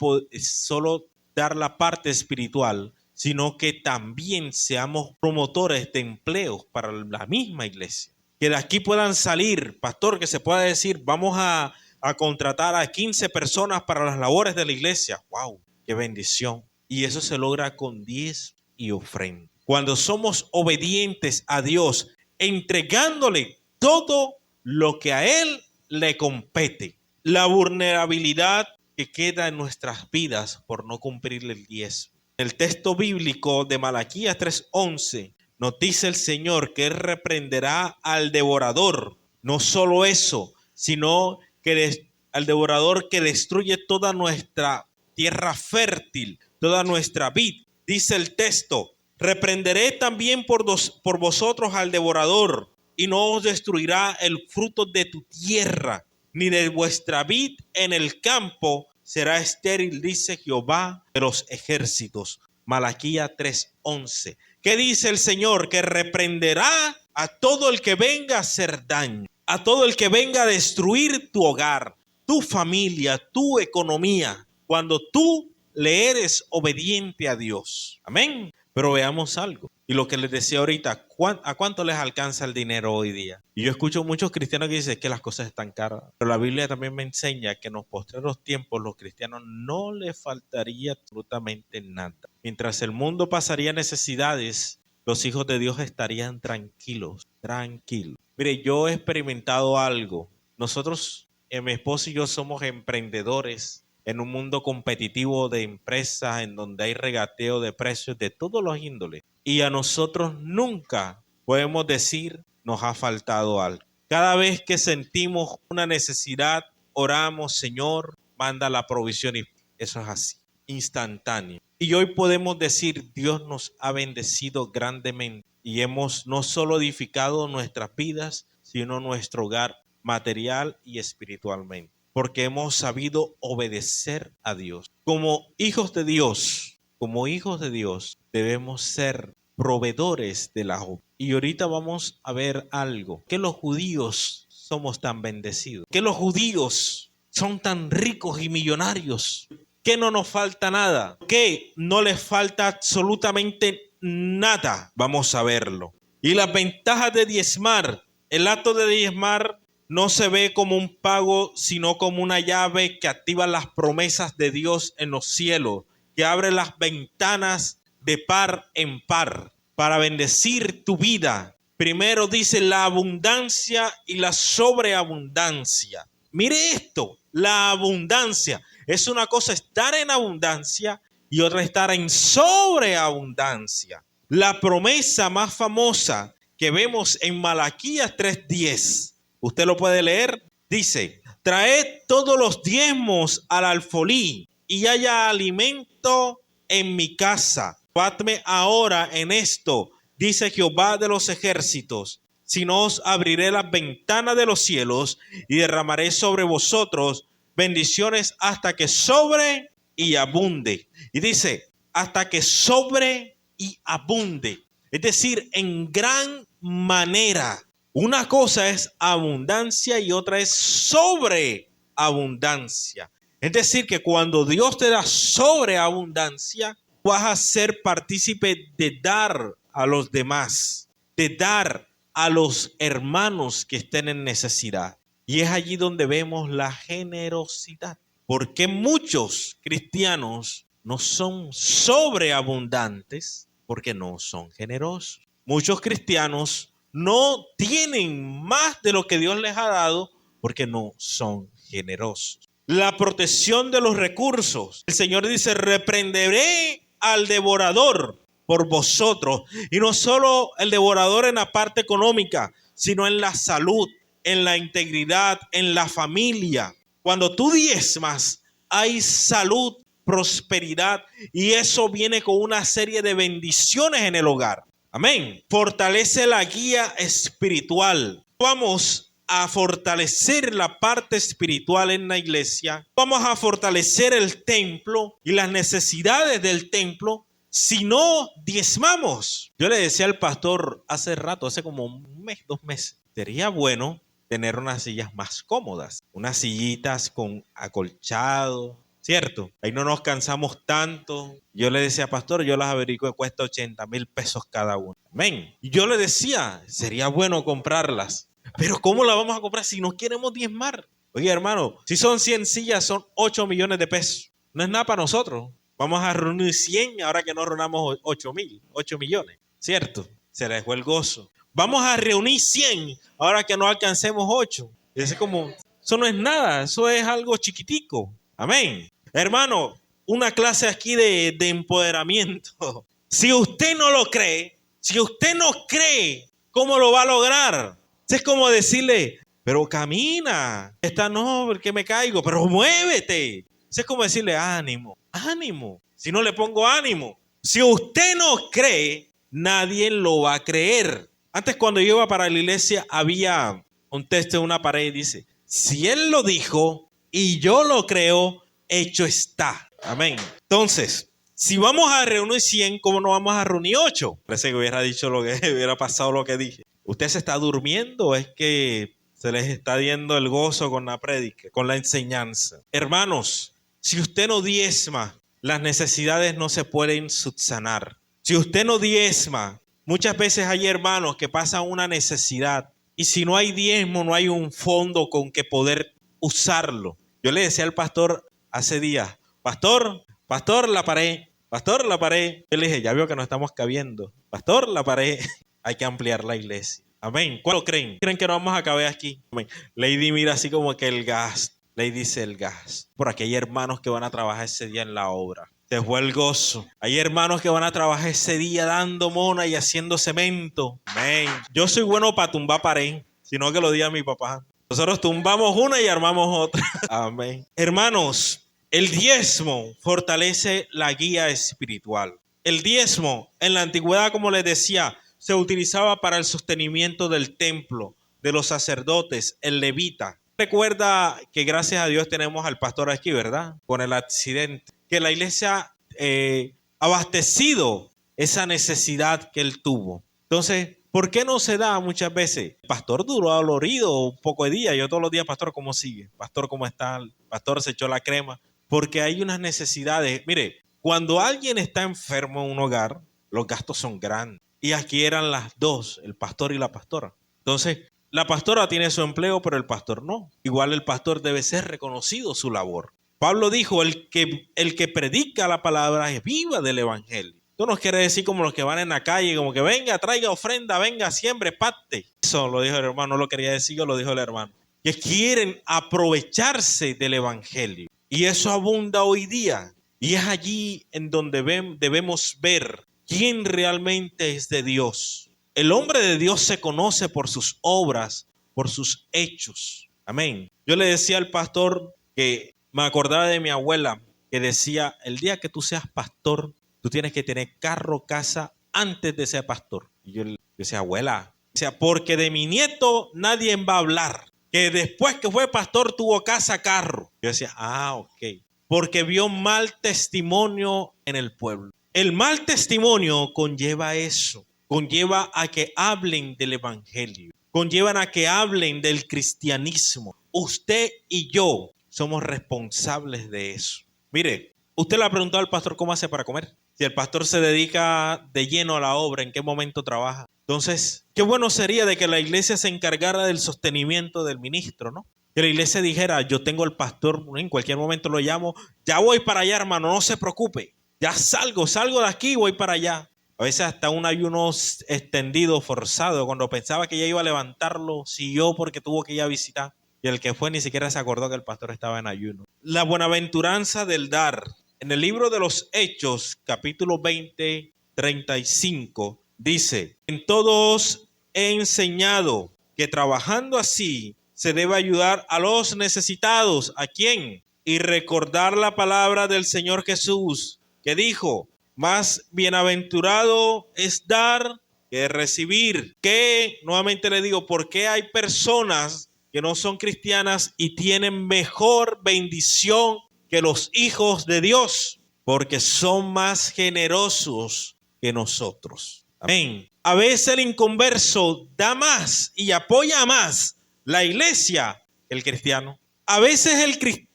dar la parte espiritual, sino que también seamos promotores de empleos para la misma iglesia. Que de aquí puedan salir, pastor, que se pueda decir, vamos a contratar a 15 personas para las labores de la iglesia. ¡Wow! ¡Qué bendición! Y eso se logra con 10 y ofrenda. Cuando somos obedientes a Dios, entregándole todo lo que a Él le compete. La vulnerabilidad que queda en nuestras vidas por no cumplirle el diezmo. El texto bíblico de Malaquías 3:11 nos dice el Señor que Él reprenderá al devorador. No solo eso, sino que al devorador que destruye toda nuestra tierra fértil, toda nuestra vid. Dice el texto, reprenderé también por vosotros al devorador, y no os destruirá el fruto de tu tierra, ni de vuestra vid en el campo será estéril, dice Jehová de los ejércitos. Malaquías 3:11. ¿Qué dice el Señor? Que reprenderá a todo el que venga a hacer daño, a todo el que venga a destruir tu hogar, tu familia, tu economía, cuando tú le eres obediente a Dios. Amén. Pero veamos algo. Y lo que les decía ahorita, ¿a cuánto les alcanza el dinero hoy día? Y yo escucho muchos cristianos que dicen que las cosas están caras. Pero la Biblia también me enseña que en los postreros tiempos los cristianos no les faltaría absolutamente nada. Mientras el mundo pasaría necesidades, los hijos de Dios estarían tranquilos, tranquilos. Mire, yo he experimentado algo. Nosotros, mi esposo y yo somos emprendedores en un mundo competitivo de empresas en donde hay regateo de precios de todos los índoles. Y a nosotros nunca podemos decir nos ha faltado algo. Cada vez que sentimos una necesidad, oramos, Señor, manda la provisión y eso es así, instantáneo. Y hoy podemos decir, Dios nos ha bendecido grandemente y hemos no solo edificado nuestras vidas, sino nuestro hogar material y espiritualmente, porque hemos sabido obedecer a Dios. Como hijos de Dios, debemos ser proveedores de la obra. Y ahorita vamos a ver algo, que los judíos somos tan bendecidos, que los judíos son tan ricos y millonarios, que no nos falta nada, que no les falta absolutamente nada. Vamos a verlo. Y las ventajas de diezmar. El acto de diezmar no se ve como un pago, sino como una llave que activa las promesas de Dios en los cielos, que abre las ventanas de par en par para bendecir tu vida. Primero dice la abundancia y la sobreabundancia. Mire esto, la abundancia. Es una cosa estar en abundancia y otra estar en sobreabundancia. La promesa más famosa que vemos en Malaquías 3:10, usted lo puede leer, dice: traed todos los diezmos al alfolí y haya alimento en mi casa. Fatme ahora en esto, dice Jehová de los ejércitos, si no os abriré las ventanas de los cielos y derramaré sobre vosotros bendiciones hasta que sobre y abunde. Y dice, hasta que sobre y abunde. Es decir, en gran manera. Una cosa es abundancia y otra es sobreabundancia. Es decir, que cuando Dios te da sobreabundancia, vas a ser partícipe de dar a los demás, de dar a los hermanos que estén en necesidad. Y es allí donde vemos la generosidad. Porque muchos cristianos no son sobreabundantes porque no son generosos. Muchos cristianos no tienen más de lo que Dios les ha dado porque no son generosos. La protección de los recursos. El Señor dice, reprenderé al devorador por vosotros. Y no solo el devorador en la parte económica, sino en la salud, en la integridad, en la familia. Cuando tú diezmas, hay salud, prosperidad, y eso viene con una serie de bendiciones en el hogar. Amén. Fortalece la guía espiritual. Vamos a fortalecer la parte espiritual en la iglesia. Vamos a fortalecer el templo y las necesidades del templo si no diezmamos. Yo le decía al pastor hace rato, hace como un mes, 2 meses, sería bueno tener unas sillas más cómodas, unas sillitas con acolchado, ¿cierto? Ahí no nos cansamos tanto. Yo le decía, pastor, yo las averiguo, cuesta 80,000 pesos cada una. Amén. Y yo le decía, sería bueno comprarlas. Pero ¿cómo la vamos a comprar si no queremos diezmar? Oye, hermano, si son 100 sillas, son 8 millones de pesos. No es nada para nosotros. Vamos a reunir 100 ahora que no reunamos 8 millones, ¿cierto? Se les fue el gozo. Vamos a reunir 100 ahora que no alcancemos 8. Es como, eso no es nada, eso es algo chiquitico. Amén. Hermano, una clase aquí de empoderamiento. Si usted no lo cree, si usted no cree, ¿cómo lo va a lograr? Es como decirle, pero camina. Esta no, porque me caigo, pero muévete. Es como decirle, ánimo, ánimo. Si no le pongo ánimo. Si usted no cree, nadie lo va a creer. Antes, cuando yo iba para la iglesia, había un texto en una pared y dice, si él lo dijo y yo lo creo, hecho está. Amén. Entonces, si vamos a reunir 100, ¿cómo no vamos a reunir 8? Parece que hubiera dicho lo que hubiera pasado lo que dije. ¿Usted se está durmiendo o es que se les está dando el gozo con la prédica, con la enseñanza? Hermanos, si usted no diezma, las necesidades no se pueden subsanar. Si usted no diezma, muchas veces hay hermanos que pasan una necesidad y si no hay diezmo, no hay un fondo con que poder usarlo. Yo le decía al pastor hace días, pastor, la pared, pastor, la pared. Yo le dije, ya veo que no estamos cabiendo. Pastor, la pared. Hay que ampliar la iglesia. Amén. ¿Cuál lo creen? ¿Creen que no vamos a caber aquí? Amén. Lady mira así como que el gas. Lady dice el gas. Por aquí hay hermanos que van a trabajar ese día en la obra. Se fue el gozo. Hay hermanos que van a trabajar ese día dando mona y haciendo cemento. Amén. Yo soy bueno para tumbar pared, sino que lo diga mi papá. Nosotros tumbamos una y armamos otra. Amén. Hermanos, El diezmo fortalece la guía espiritual. El diezmo en la antigüedad, como les decía, se utilizaba para el sostenimiento del templo, de los sacerdotes, el levita. Recuerda que gracias a Dios tenemos al pastor aquí, ¿verdad? Con el accidente. Que la iglesia abastecido esa necesidad que él tuvo. Entonces, ¿por qué no se da muchas veces? El pastor duró dolorido un poco de día. Yo todos los días, pastor, ¿cómo sigue? Pastor, ¿cómo está? El pastor se echó la crema. Porque hay unas necesidades. Mire, cuando alguien está enfermo en un hogar, los gastos son grandes. Y aquí eran las dos, el pastor y la pastora. Entonces, la pastora tiene su empleo, pero el pastor no. Igual el pastor debe ser reconocido su labor. Pablo dijo, el que predica la palabra es viva del evangelio. Esto no quiere decir como los que van en la calle, como que venga, traiga ofrenda, venga, siembre, pacte. Eso lo dijo el hermano, no lo quería decir yo, lo dijo el hermano. Que quieren aprovecharse del evangelio. Y eso abunda hoy día. Y es allí en donde debemos ver quién realmente es de Dios. El hombre de Dios se conoce por sus obras, por sus hechos. Amén. Yo le decía al pastor que me acordaba de mi abuela que decía, el día que tú seas pastor, tú tienes que tener carro, casa antes de ser pastor. Y yo le decía, abuela, porque de mi nieto nadie va a hablar. Que después que fue pastor tuvo casa, carro. Yo decía, ok. Porque vio mal testimonio en el pueblo. El mal testimonio conlleva eso. Conlleva a que hablen del evangelio. Conllevan a que hablen del cristianismo. Usted y yo somos responsables de eso. Mire, usted le ha preguntado al pastor cómo hace para comer. Si el pastor se dedica de lleno a la obra, ¿en qué momento trabaja? Entonces, qué bueno sería de que la iglesia se encargara del sostenimiento del ministro, ¿no? Que la iglesia dijera, yo tengo el pastor, en cualquier momento lo llamo, ya voy para allá, hermano, no se preocupe. Ya salgo de aquí y voy para allá. A veces hasta un ayuno extendido, forzado, cuando pensaba que ya iba a levantarlo, siguió porque tuvo que ir a visitar. Y el que fue ni siquiera se acordó que el pastor estaba en ayuno. La buenaventuranza del dar. En el libro de los Hechos, capítulo 20, 35, dice, en todos he enseñado que trabajando así se debe ayudar a los necesitados. ¿A quién? Y recordar la palabra del Señor Jesús, que dijo, más bienaventurado es dar que recibir. Que, nuevamente le digo, ¿por qué hay personas que no son cristianas y tienen mejor bendición que los hijos de Dios? Porque son más generosos que nosotros. Amén. A veces el inconverso da más y apoya más la iglesia que el cristiano. A veces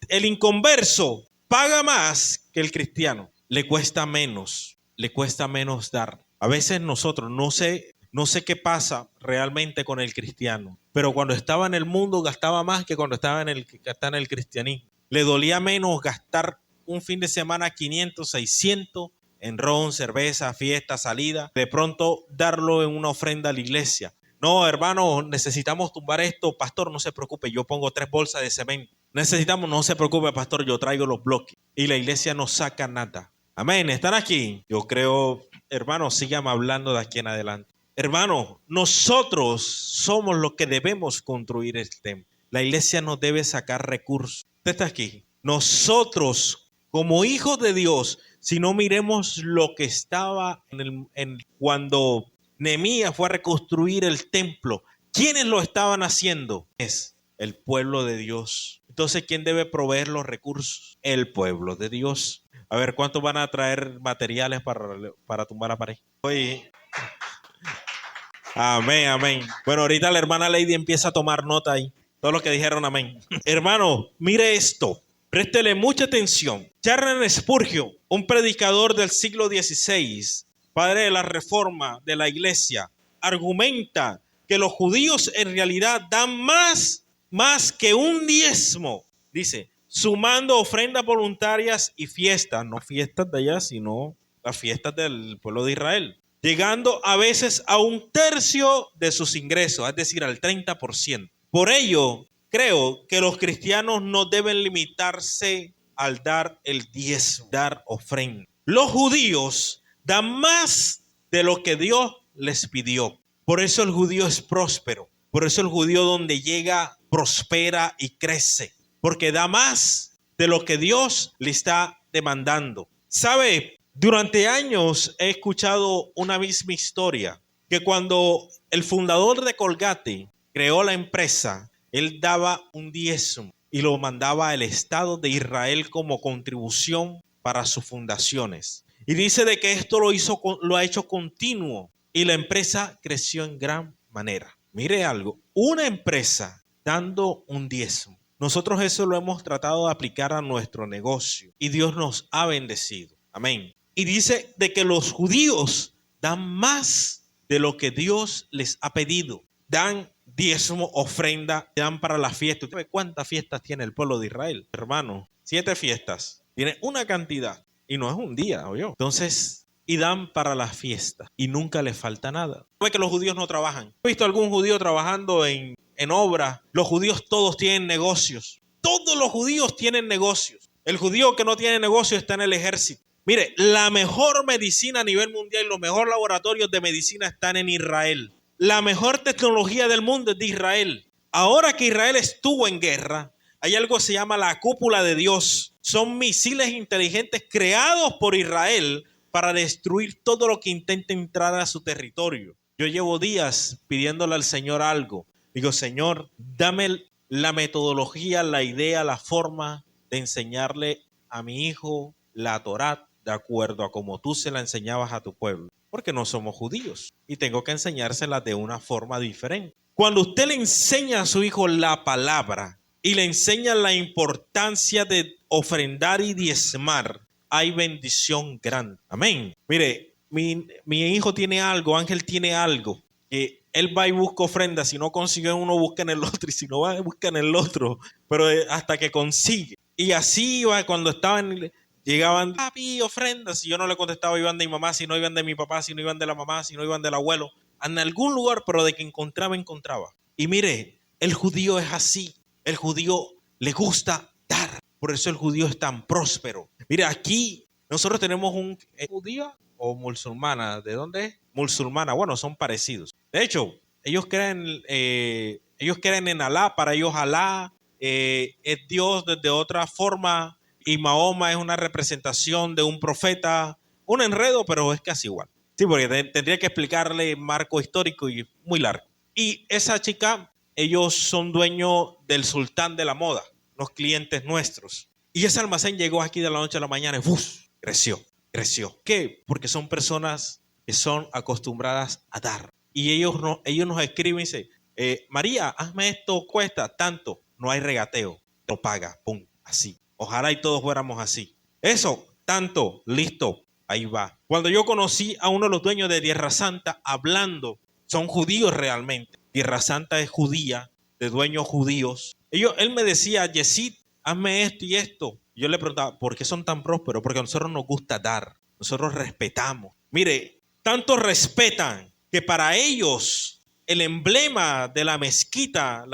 el inconverso paga más que el cristiano. Le cuesta menos dar. A veces nosotros, no sé qué pasa realmente con el cristiano, pero cuando estaba en el mundo gastaba más que cuando está en el cristianismo. Le dolía menos gastar un fin de semana 500, 600 en ron, cerveza, fiesta, salida, de pronto darlo en una ofrenda a la iglesia. No, hermano, necesitamos tumbar esto. Pastor, no se preocupe, yo pongo 3 bolsas de cemento. No se preocupe, pastor, yo traigo los bloques. Y la iglesia no saca nada. Amén, ¿están aquí? Yo creo, hermanos, sigan hablando de aquí en adelante. Hermanos, nosotros somos los que debemos construir el templo. La iglesia nos debe sacar recursos. Usted está aquí. Nosotros, como hijos de Dios, si no miremos lo que estaba cuando Nehemías fue a reconstruir el templo, ¿quiénes lo estaban haciendo? Es el pueblo de Dios. Entonces, ¿quién debe proveer los recursos? El pueblo de Dios. A ver, ¿cuántos van a traer materiales para tumbar la pared? Oye. Amén, amén. Bueno, ahorita la hermana Lady empieza a tomar nota ahí. Todo lo que dijeron, amén. Hermano, mire esto. Préstele mucha atención. Charles Spurgeon, un predicador del siglo XVI, padre de la reforma de la iglesia, argumenta que los judíos en realidad dan más que un diezmo. Dice, sumando ofrendas voluntarias y fiestas, no fiestas de allá, sino las fiestas del pueblo de Israel, llegando a veces a 1/3 de sus ingresos, es decir, al 30%. Por ello, creo que los cristianos no deben limitarse al dar el diezmo, dar ofrenda. Los judíos dan más de lo que Dios les pidió. Por eso el judío es próspero. Por eso el judío donde llega prospera y crece. Porque da más de lo que Dios le está demandando. ¿Sabe? Durante años he escuchado una misma historia, que cuando el fundador de Colgate creó la empresa, él daba un diezmo y lo mandaba al Estado de Israel como contribución para sus fundaciones. Y dice de que esto lo ha hecho continuo y la empresa creció en gran manera. Mire algo, una empresa dando un diezmo. Nosotros eso lo hemos tratado de aplicar a nuestro negocio y Dios nos ha bendecido. Amén. Y dice de que los judíos dan más de lo que Dios les ha pedido. Dan diezmo, ofrenda, dan para la fiesta. ¿Usted sabe cuántas fiestas tiene el pueblo de Israel? Hermano, 7 fiestas. Tiene una cantidad y no es un día, ¿oyó? Entonces, y dan para la fiesta y nunca les falta nada. ¿Sabe que los judíos no trabajan? ¿He visto algún judío trabajando en obra? Los judíos todos tienen negocios. Todos los judíos tienen negocios. El judío que no tiene negocio está en el ejército. Mire, la mejor medicina a nivel mundial y los mejores laboratorios de medicina están en Israel. La mejor tecnología del mundo es de Israel. Ahora que Israel estuvo en guerra, hay algo que se llama la cúpula de Dios. Son misiles inteligentes creados por Israel para destruir todo lo que intente entrar a su territorio. Yo llevo días pidiéndole al Señor algo. Digo, Señor, dame la metodología, la idea, la forma de enseñarle a mi hijo la Torá de acuerdo a como tú se la enseñabas a tu pueblo. Porque no somos judíos y tengo que enseñársela de una forma diferente. Cuando usted le enseña a su hijo la palabra y le enseña la importancia de ofrendar y diezmar, hay bendición grande. Amén. Mire, mi hijo tiene algo, Ángel tiene algo, que él va y busca ofrenda. Si no consigue uno, busca en el otro, y si no va, busca en el otro, pero hasta que consigue. Y así iba cuando estaban... Llegaban, papi, ofrendas. Si yo no le contestaba, iban de mi mamá. Si no, iban de mi papá. Si no, iban de la mamá. Si no, iban del abuelo. En algún lugar, pero de que encontraba. Y mire, el judío es así. El judío le gusta dar. Por eso el judío es tan próspero. Mire, aquí nosotros tenemos un judío o musulmana. ¿De dónde es? Musulmana. Bueno, son parecidos. De hecho, ellos creen en Alá. Para ellos Alá es Dios desde otra forma. Y Mahoma es una representación de un profeta, un enredo, pero es casi igual. Sí, porque tendría que explicarle marco histórico y muy largo. Y esa chica, ellos son dueños del sultán de la moda, los clientes nuestros. Y ese almacén llegó aquí de la noche a la mañana y ¡buf! Creció. ¿Qué? Porque son personas que son acostumbradas a dar. Y ellos nos escriben y dicen, María, hazme esto, cuesta tanto. No hay regateo, lo paga, pum, así. Ojalá y todos fuéramos así. Eso, tanto, listo, ahí va. Cuando yo conocí a uno de los dueños de Tierra Santa hablando, son judíos realmente. Tierra Santa es judía, de dueños judíos. Él me decía, Yesid, hazme esto y esto. Yo le preguntaba, ¿por qué son tan prósperos? Porque a nosotros nos gusta dar, nosotros respetamos. Mire, tanto respetan que para ellos el emblema de la mezquita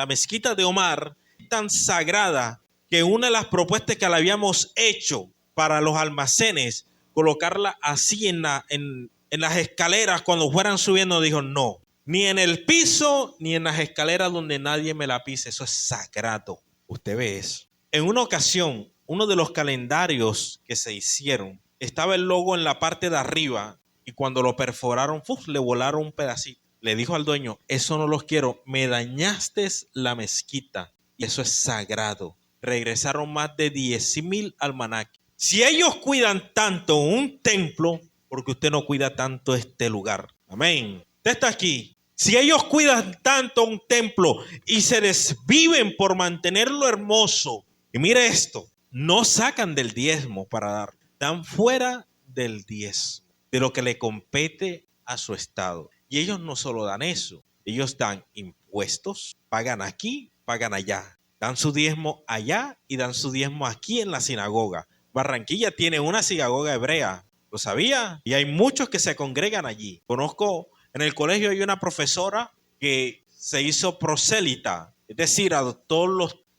de Omar, es tan sagrada que una de las propuestas que le habíamos hecho para los almacenes, colocarla así en las escaleras cuando fueran subiendo, dijo no, ni en el piso ni en las escaleras donde nadie me la pise, eso es sagrado. Usted ve eso. En una ocasión, uno de los calendarios que se hicieron, estaba el logo en la parte de arriba y cuando lo perforaron, le volaron un pedacito. Le dijo al dueño, eso no los quiero, me dañaste la mezquita y eso es sagrado. Regresaron más de 10,000 almanaques. Si ellos cuidan tanto un templo, porque usted no cuida tanto este lugar. Amén. Usted está aquí. Si ellos cuidan tanto un templo y se desviven por mantenerlo hermoso, y mire esto, no sacan del diezmo para dar, dan fuera del diezmo, de lo que le compete a su estado. Y ellos no solo dan eso, ellos dan impuestos, pagan aquí, pagan allá. Dan su diezmo allá y dan su diezmo aquí en la sinagoga. Barranquilla tiene una sinagoga hebrea, ¿lo sabía? Y hay muchos que se congregan allí. Conozco, en el colegio hay una profesora que se hizo prosélita, es decir, adoptó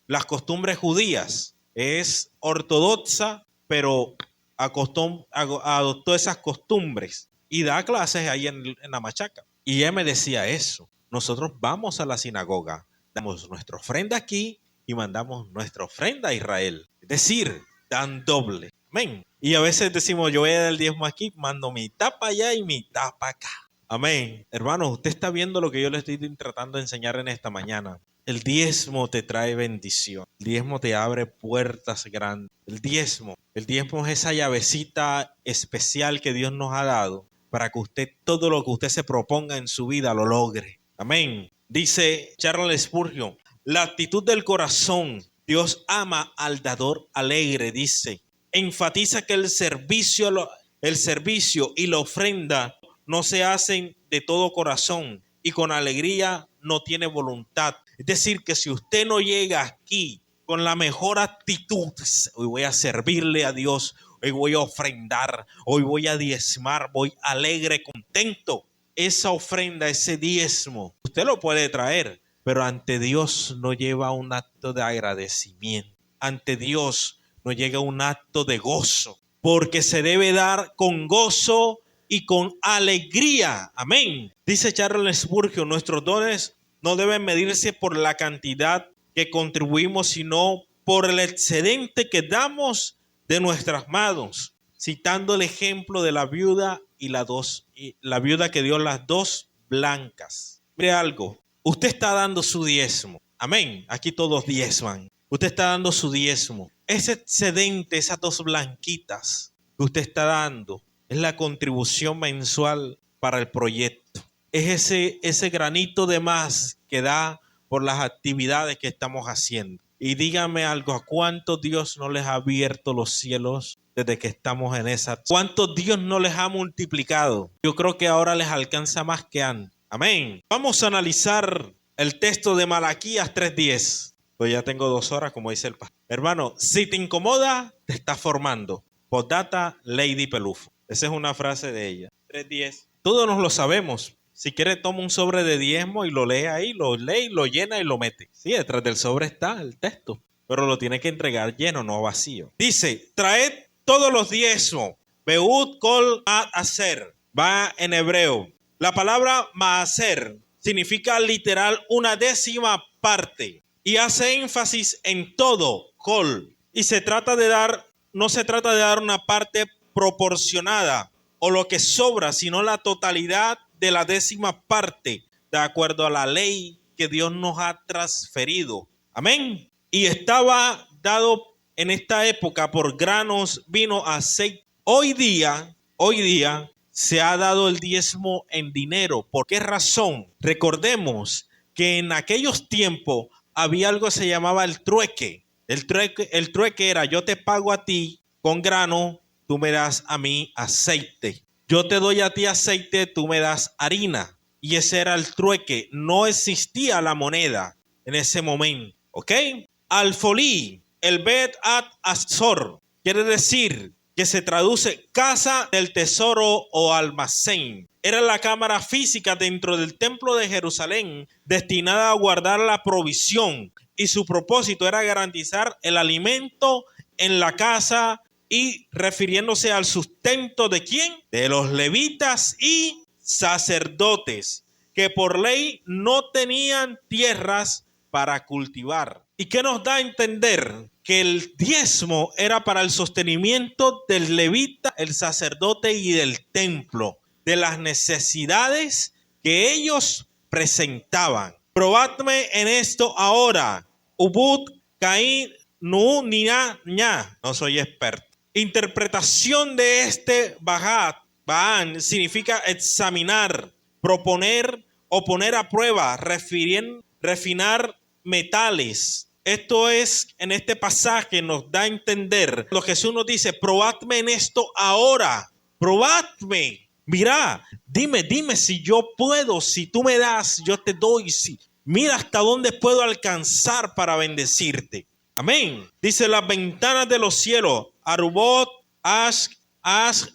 las costumbres judías. Es ortodoxa, pero adoptó esas costumbres y da clases ahí en la Machaca. Y ella me decía eso, nosotros vamos a la sinagoga, damos nuestra ofrenda aquí y mandamos nuestra ofrenda a Israel. Es decir, dan doble. Amén. Y a veces decimos, yo voy a dar el diezmo aquí, mando mi tapa allá y mi tapa acá. Amén. Hermano, usted está viendo lo que yo le estoy tratando de enseñar en esta mañana. El diezmo te trae bendición. El diezmo te abre puertas grandes. El diezmo es esa llavecita especial que Dios nos ha dado para que usted, todo lo que usted se proponga en su vida, lo logre. Amén. Dice Charles Spurgeon, la actitud del corazón. Dios ama al dador alegre, dice. Enfatiza que el servicio y la ofrenda no se hacen de todo corazón y con alegría no tiene voluntad. Es decir, que si usted no llega aquí con la mejor actitud, hoy voy a servirle a Dios, hoy voy a ofrendar, hoy voy a diezmar, voy alegre, contento. Esa ofrenda, ese diezmo, usted lo puede traer, pero ante Dios no lleva un acto de agradecimiento. Ante Dios no llega un acto de gozo, porque se debe dar con gozo y con alegría. Amén. Dice Charles Spurgeon, nuestros dones no deben medirse por la cantidad que contribuimos, sino por el excedente que damos de nuestras manos. Citando el ejemplo de la viuda y la viuda que dio las dos blancas. Mire algo, usted está dando su diezmo. Amén. Aquí todos diezman. Usted está dando su diezmo. Ese excedente, esas dos blanquitas que usted está dando, es la contribución mensual para el proyecto. Es ese granito de más que da por las actividades que estamos haciendo. Y dígame algo, ¿a cuántos Dios no les ha abierto los cielos desde que estamos en esa? ¿Cuántos Dios no les ha multiplicado? Yo creo que ahora les alcanza más que antes. Amén. Vamos a analizar el texto de Malaquías 3:10. Pues ya tengo 2 horas, como dice el pastor. Hermano, si te incomoda, te estás formando. Postdata, Lady Pelufo. Esa es una frase de ella. 3:10. Todos nos lo sabemos. Si quiere, toma un sobre de diezmo y lo lee ahí, lo lee, lo llena y lo mete. Sí, detrás del sobre está el texto, pero lo tiene que entregar lleno, no vacío. Dice, traed todos los diezmos. Beut kol maaser. Va en hebreo. La palabra maaser significa literal una décima parte y hace énfasis en todo, kol. Y no se trata de dar una parte proporcionada o lo que sobra, sino la totalidad de la décima parte, de acuerdo a la ley que Dios nos ha transferido. Amén. Y estaba dado en esta época por granos, vino, aceite. Hoy día se ha dado el diezmo en dinero. ¿Por qué razón? Recordemos que en aquellos tiempos había algo que se llamaba el trueque. El trueque era: yo te pago a ti con grano, tú me das a mí aceite. Yo te doy a ti aceite, tú me das harina. Y ese era el trueque. No existía la moneda en ese momento. ¿Ok? Alfolí, el Bet At Azor, quiere decir que se traduce casa del tesoro o almacén. Era la cámara física dentro del templo de Jerusalén destinada a guardar la provisión. Y su propósito era garantizar el alimento en la casa, y refiriéndose al sustento ¿de quién? De los levitas y sacerdotes, que por ley no tenían tierras para cultivar. ¿Y qué nos da a entender? Que el diezmo era para el sostenimiento del levita, el sacerdote y del templo, de las necesidades que ellos presentaban. Probadme en esto ahora. Ubud, Caín, Nu, Nia, Ña. No soy experto. Interpretación de este Ba'án significa examinar, proponer o poner a prueba, refinar metales. Esto es, en este pasaje nos da a entender lo que Jesús nos dice: probadme en esto ahora, probadme. Mira, dime si yo puedo, si tú me das, yo te doy. Mira hasta dónde puedo alcanzar para bendecirte. Amén. Dice: las ventanas de los cielos, Arubot,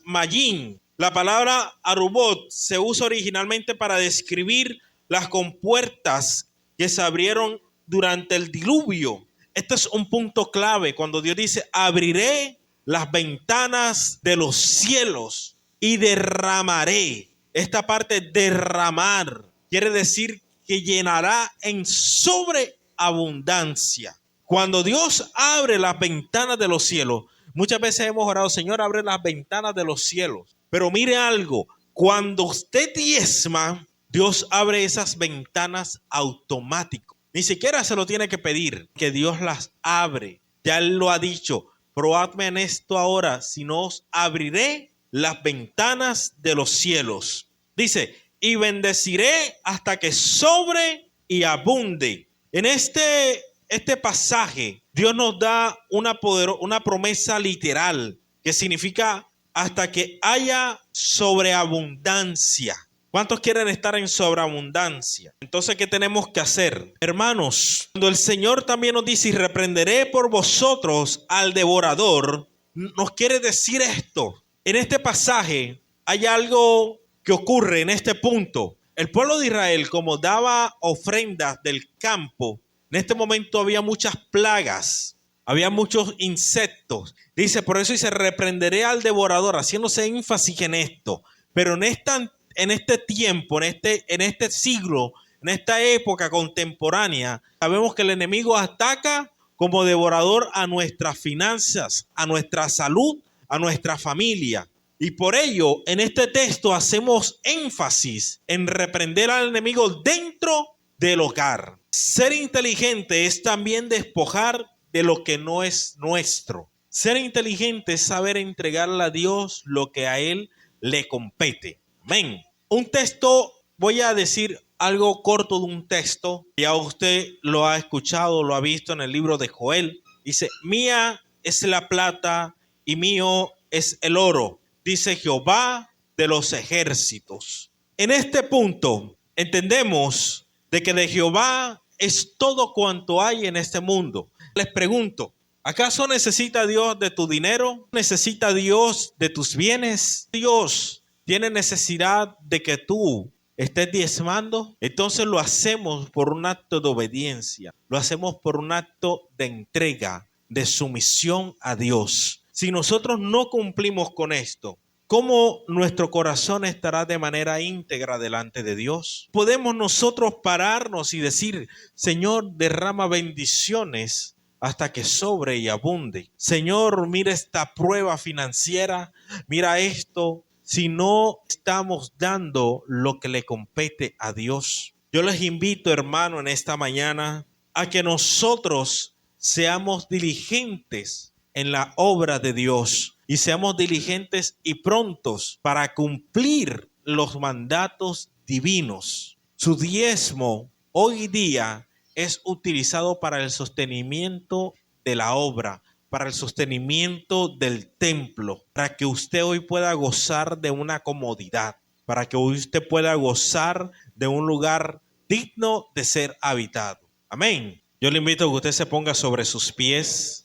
Mayin. La palabra Arubot se usa originalmente para describir las compuertas que se abrieron durante el diluvio. Este es un punto clave cuando Dios dice: abriré las ventanas de los cielos y derramaré. Esta parte, derramar, quiere decir que llenará en sobreabundancia. Cuando Dios abre las ventanas de los cielos, muchas veces hemos orado, Señor, abre las ventanas de los cielos. Pero mire algo, cuando usted diezma, Dios abre esas ventanas automático. Ni siquiera se lo tiene que pedir, que Dios las abre. Ya Él lo ha dicho, probadme en esto ahora, si no os abriré las ventanas de los cielos. Dice, y bendeciré hasta que sobre y abunde. En este pasaje, Dios nos da una promesa literal que significa hasta que haya sobreabundancia. ¿Cuántos quieren estar en sobreabundancia? Entonces, ¿qué tenemos que hacer? Hermanos, cuando el Señor también nos dice, y reprenderé por vosotros al devorador, nos quiere decir esto. En este pasaje hay algo que ocurre en este punto. El pueblo de Israel, como daba ofrendas del campo, en este momento había muchas plagas, había muchos insectos. Dice, por eso dice, reprenderé al devorador, haciéndose énfasis en esto. Pero en este tiempo, en este siglo, en esta época contemporánea, sabemos que el enemigo ataca como devorador a nuestras finanzas, a nuestra salud, a nuestra familia. Y por ello, en este texto hacemos énfasis en reprender al enemigo dentro del hogar. Ser inteligente es también despojar de lo que no es nuestro. Ser inteligente es saber entregarle a Dios lo que a Él le compete. Amén. Un texto, voy a decir algo corto de un texto. Ya usted lo ha escuchado, lo ha visto en el libro de Joel. Dice, mía es la plata y mío es el oro, dice Jehová de los ejércitos. En este punto entendemos de que de Jehová es todo cuanto hay en este mundo. Les pregunto, ¿acaso necesita Dios de tu dinero? ¿Necesita Dios de tus bienes? ¿Dios tiene necesidad de que tú estés diezmando? Entonces lo hacemos por un acto de obediencia. Lo hacemos por un acto de entrega, de sumisión a Dios. Si nosotros no cumplimos con esto, ¿cómo nuestro corazón estará de manera íntegra delante de Dios? ¿Podemos nosotros pararnos y decir, Señor, derrama bendiciones hasta que sobre y abunde? Señor, mira esta prueba financiera, mira esto, si no estamos dando lo que le compete a Dios. Yo les invito, hermano, en esta mañana a que nosotros seamos diligentes en la obra de Dios y seamos diligentes y prontos para cumplir los mandatos divinos. Su diezmo hoy día es utilizado para el sostenimiento de la obra, para el sostenimiento del templo, para que usted hoy pueda gozar de una comodidad, para que hoy usted pueda gozar de un lugar digno de ser habitado. Amén. Yo le invito a que usted se ponga sobre sus pies.